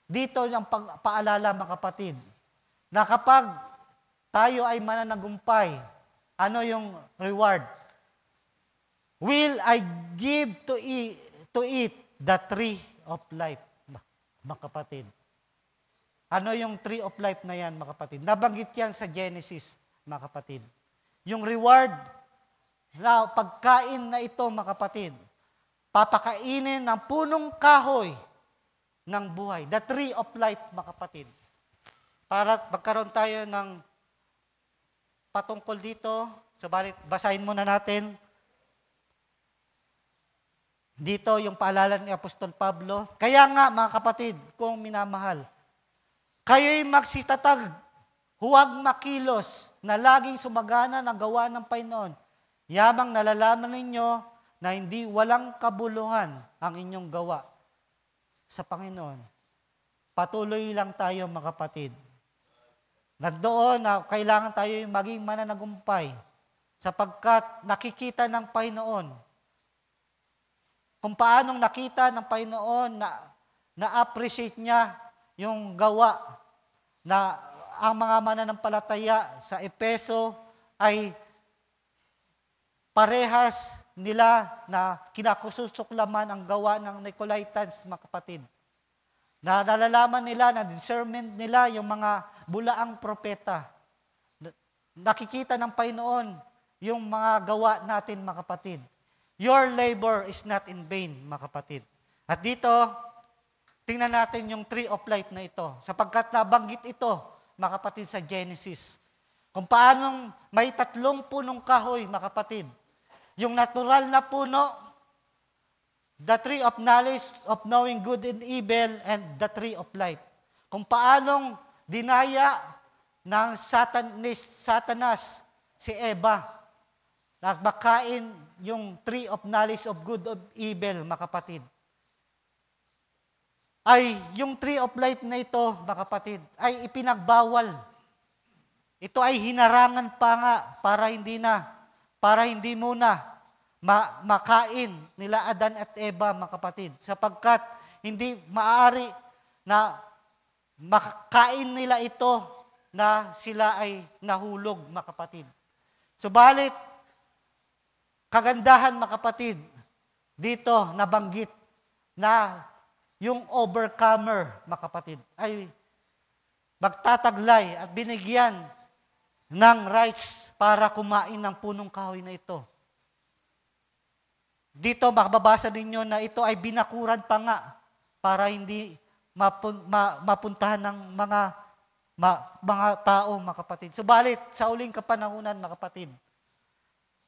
S1: dito ang paalala, mga kapatid, na kapag tayo ay mananagumpay, ano yung reward? Will I give to eat the tree of life, mga kapatid? Ano yung tree of life na yan, mga kapatid? Nabanggit yan sa Genesis, mga kapatid. yung reward na pagkain na ito, mga kapatid. Papakainin ng punong kahoy ng buhay. The tree of life, mga kapatid. Para magkaroon tayo ng patungkol dito, subalit basahin muna natin. Dito yung paalala ni Apostol Pablo. Kaya nga, mga kapatid, kung minamahal, kayo'y magsitatag, huwag makilos, na laging sumagana ng gawa ng Panginoon. Yamang nalalaman ninyo na hindi walang kabuluhan ang inyong gawa sa Panginoon. Patuloy lang tayo, mga kapatid. Nandoon na kailangan tayo maging mananagumpay sapagkat nakikita ng Panginoon kung paanong nakita ng Panginoon na-appreciate niya yung gawa na ang mga mananampalataya sa Efeso ay parehas nila na kinakususuklaman ang gawa ng Nicolaitans, mga kapatid. Na nalalaman nila, na discernment nila yung mga bulaang propeta. Nakikita ng Panginoon yung mga gawa natin, mga kapatid. Your labor is not in vain, mga kapatid. At dito, tingnan natin yung tree of life na ito. Sapagkat nabanggit ito, mga kapatid, sa Genesis. Kung paanong may 3 punong kahoy, mga kapatid. Yung natural na puno, the tree of knowledge of knowing good and evil, and the tree of life. Kung paanong dinaya ng Satanas si Eva na makain yung tree of knowledge of good and evil, mga kapatid. Ay, yung tree of life na ito, mga kapatid, ay ipinagbawal. Ito ay hinarangan pa nga para hindi muna makain nila Adan at Eva, mga kapatid. Sapagkat hindi maaari na makain nila ito na sila ay nahulog, mga kapatid. Subalit, kagandahan, mga kapatid, dito nabanggit na yung overcomer, mga kapatid, ay magtataglay at binigyan ng rights para kumain ng punong kahoy na ito. Dito makababasa ninyo na ito ay binakuran pa nga para hindi mapuntahan ng mga tao, mga kapatid. Subalit, sa uling kapanahunan, mga kapatid,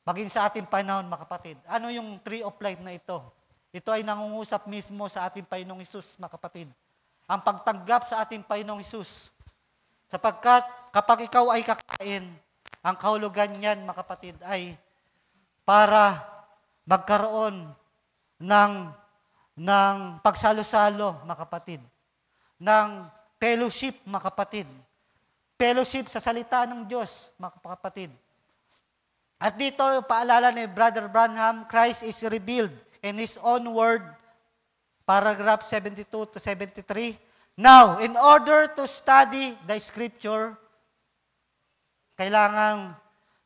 S1: maging sa ating panahon, mga kapatid, ano yung tree of life na ito? Ito ay nangungusap mismo sa ating Panginoong Hesus, mga kapatid. Ang pagtanggap sa ating Panginoong Hesus. Sapagkat kapag ikaw ay kakain, ang kahulugan niyan, mga kapatid, ay para magkaroon ng pagsalo-salo, mga kapatid. Ng fellowship, mga kapatid. Fellowship sa salita ng Diyos, mga kapatid. At dito, paalala ni Brother Branham, Christ is revealed in His own word, paragraph 72 to 73. Now, in order to study the Scripture, kailangan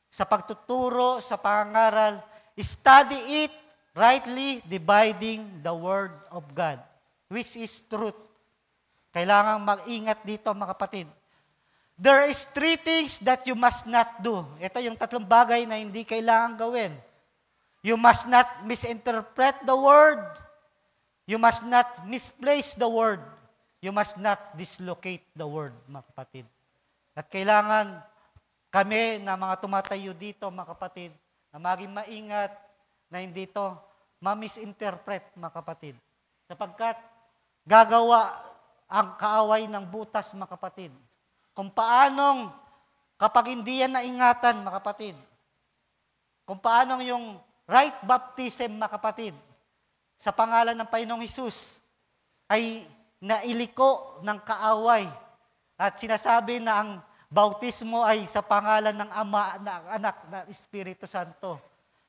S1: sa pagtuturo, sa pangangaral, study it rightly, dividing the Word of God, which is truth. Kailangan mag-ingat dito, mga kapatid. There is 3 things that you must not do. Ito yung 3 bagay na hindi kailangan gawin. You must not misinterpret the Word. You must not misplace the Word. You must not dislocate the Word, mga kapatid. At kailangan kami na mga tumatayo dito, mga kapatid, na maging maingat na hindi ito ma-misinterpret, mga kapatid. Sapagkat gagawa ang kaaway ng butas, mga kapatid. Kung paanong kapag hindi yan naingatan, mga kapatid. Kung paanong yung right baptism, mga kapatid, sa pangalan ng Panginoong Hesus, ay nailiko ng kaaway. At sinasabi na ang bautismo ay sa pangalan ng Ama, ng Anak, ng Espiritu Santo.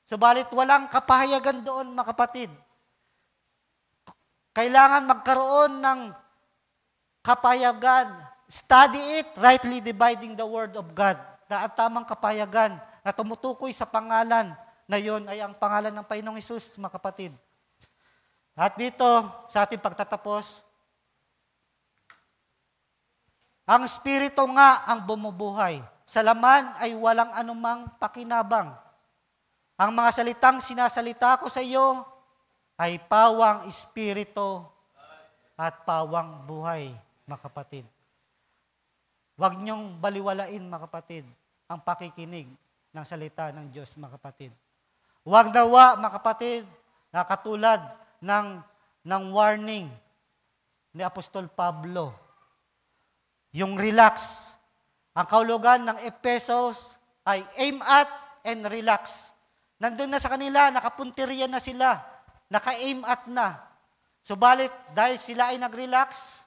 S1: Subalit walang kapahayagan doon, mga kapatid. Kailangan magkaroon ng kapahayagan. Study it, rightly dividing the Word of God. Na ang tamang kapahayagan na tumutukoy sa pangalan na yon ay ang pangalan ng Panginoong Hesus, mga kapatid. At dito, sa ating pagtatapos, ang Espiritu nga ang bumubuhay. sa laman ay walang anumang pakinabang. Ang mga salitang sinasalita ko sa iyo ay pawang espiritu at pawang buhay, mga kapatid. Huwag niyong baliwalain, mga kapatid, ang pakikinig ng salita ng Diyos, mga kapatid. Huwag nawa, mga kapatid, na katulad ng warning ni Apostol Pablo. Yung relax. Ang kahulugan ng Efesos ay aim at and relax. Nandun na sa kanila, nakapunteriya na sila, naka-aim at na. Subalit, dahil sila ay nag-relax,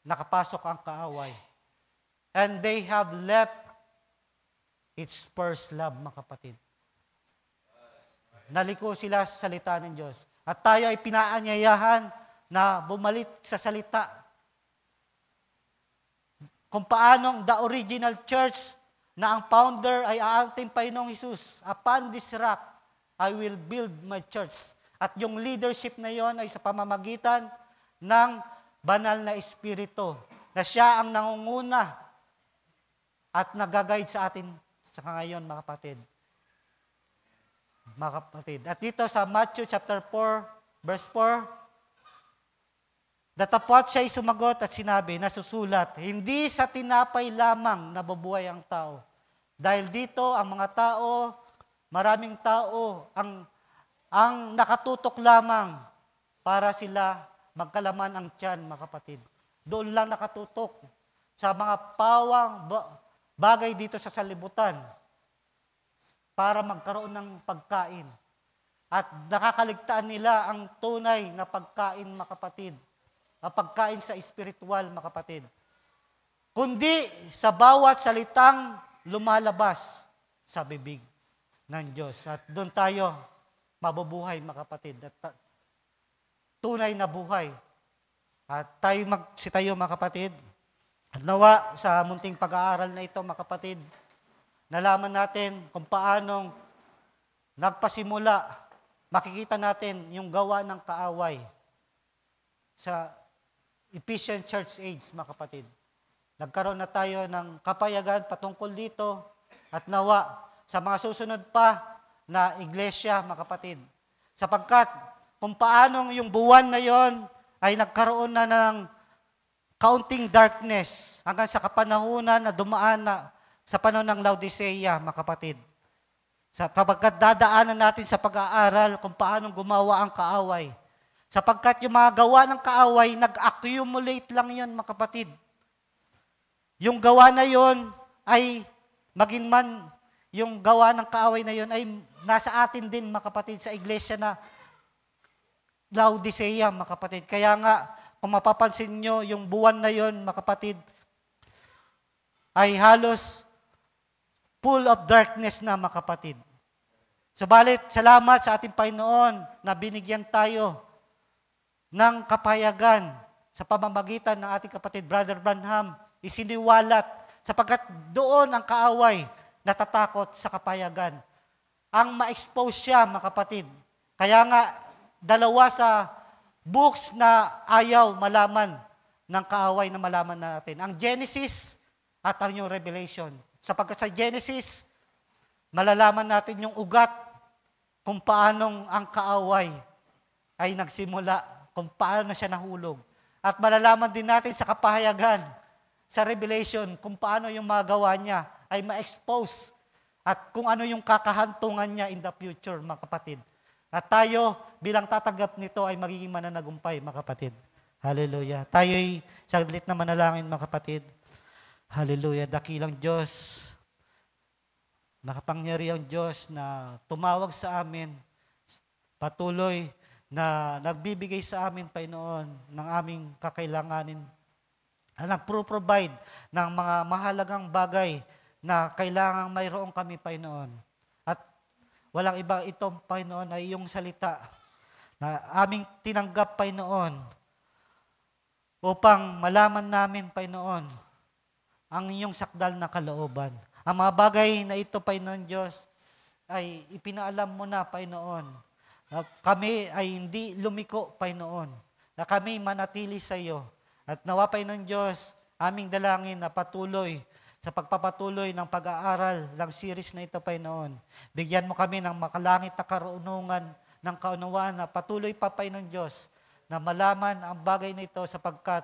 S1: nakapasok ang kaaway. And they have left its first love, mga kapatid. Naliko sila sa salita ng Diyos. At tayo ay pinaanyayahan na bumalik sa salita. Kung paanong the original church na ang founder ay ating Panginoong Hesus, upon this rock, I will build my church. At yung leadership na yon ay sa pamamagitan ng banal na espiritu, na siya ang nangunguna at nag-guide sa atin sa ngayon, mga kapatid. Mga kapatid. At dito sa Matthew chapter 4, verse 4, datapwat siya ay sumagot at sinabi, nasusulat, hindi sa tinapay lamang nabubuhay ang tao. Dahil dito, ang mga tao, maraming tao, ang nakatutok lamang para sila magkalaman ang tiyan, mga kapatid. Doon lang nakatutok sa mga pawang bagay dito sa salibutan para magkaroon ng pagkain. At nakakaligtaan nila ang tunay na pagkain, mga kapatid. Ang pagkain sa espiritual, mga kapatid. Kundi sa bawat salitang lumalabas sa bibig ng Diyos. At doon tayo mabubuhay, mga kapatid. At tunay na buhay. At tayo, mga kapatid. At nawa sa munting pag-aaral na ito, mga kapatid, nalaman natin kung paanong nagpasimula, makikita natin yung gawa ng kaaway sa Ephesian Church Age, mga kapatid. Nagkaroon na tayo ng kapayagan patungkol dito at nawa sa mga susunod pa na iglesia, mga kapatid. Sapagkat kung paanong yung buwan na yon ay nagkaroon na ng counting darkness hanggang sa kapanahunan na dumaan na sa panahon ng Laodicea, mga kapatid. Sapagkat dadaanan natin sa pag-aaral kung paanong gumawa ang kaaway. Sapagkat yung mga gawa ng kaaway, nag-accumulate lang yon, mga kapatid. Yung gawa na yon ay, maging man, yung gawa ng kaaway na yon ay nasa atin din, mga kapatid, sa iglesia na Laodicea, mga kapatid. Kaya nga, kung mapapansin nyo, yung buwan na yon, mga kapatid, ay halos full of darkness na, mga kapatid. Subalit, salamat sa ating Panginoon na binigyan tayo ng kapayagan sa pamamagitan ng ating kapatid, Brother Branham, isiniwalat, sapagkat doon ang kaaway natatakot sa kapayagan. Ang ma-expose siya, mga kapatid. Kaya nga, dalawa sa books na ayaw malaman ng kaaway na malaman natin. Ang Genesis at ang yung Revelation. Sapagkat sa Genesis, malalaman natin yung ugat kung paanong ang kaaway ay nagsimula, kung paano siya nahulog. At malalaman din natin sa kapahayagan, sa Revelation, kung paano yung mga gawa niya ay ma-expose at kung ano yung kakahantungan niya in the future, mga kapatid. At tayo, bilang tatanggap nito, ay magiging mananagumpay, mga kapatid. Hallelujah. Tayo'y saglit na manalangin, mga kapatid. Hallelujah. Dakilang Diyos, nakapangyarihang Diyos na tumawag sa amin, patuloy na nagbibigay sa amin, Panginoon, ng aming kakailanganin, na nagpro-provide ng mga mahalagang bagay na kailangang mayroon kami, Panginoon. At walang iba itong, Panginoon, ay iyong salita na aming tinanggap, Panginoon, upang malaman namin, Panginoon, ang iyong sakdal na kalooban. Ang mga bagay na ito, Panginoon Diyos, ay ipinaalam mo na, Panginoon, na kami ay hindi lumiko, Panginoon, na kami manatili sa iyo. At nawa, Panginoon Diyos, aming dalangin na patuloy sa pagpapatuloy ng pag-aaral ng series na ito, Panginoon. Bigyan mo kami ng makalangit na karunungan, ng kaunawaan na patuloy pa, Panginoon Diyos, na malaman ang bagay na ito sapagkat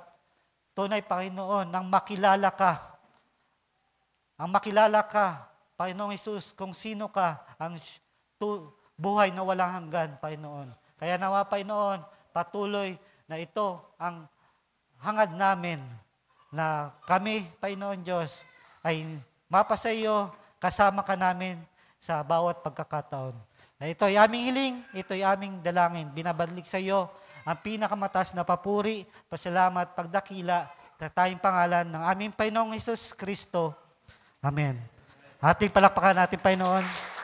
S1: tunay, Panginoon, nang makilala ka, Panginoong Hesus, kung sino ka, ang buhay na walang hanggan, Panginoon. Kaya nawa, Panginoon, patuloy na ito ang hangad namin na kami, Panginoon Diyos, ay mapasa iyo, kasama ka namin sa bawat pagkakataon. Na ito ay aming hiling, ito ay aming dalangin. Binabalik sa iyo ang pinakamataas na papuri, pasalamat, pagdakila, sa tayong pangalan ng aming Panginoong Hesus Kristo. Amen. Ating palakpakan natin, Panginoon.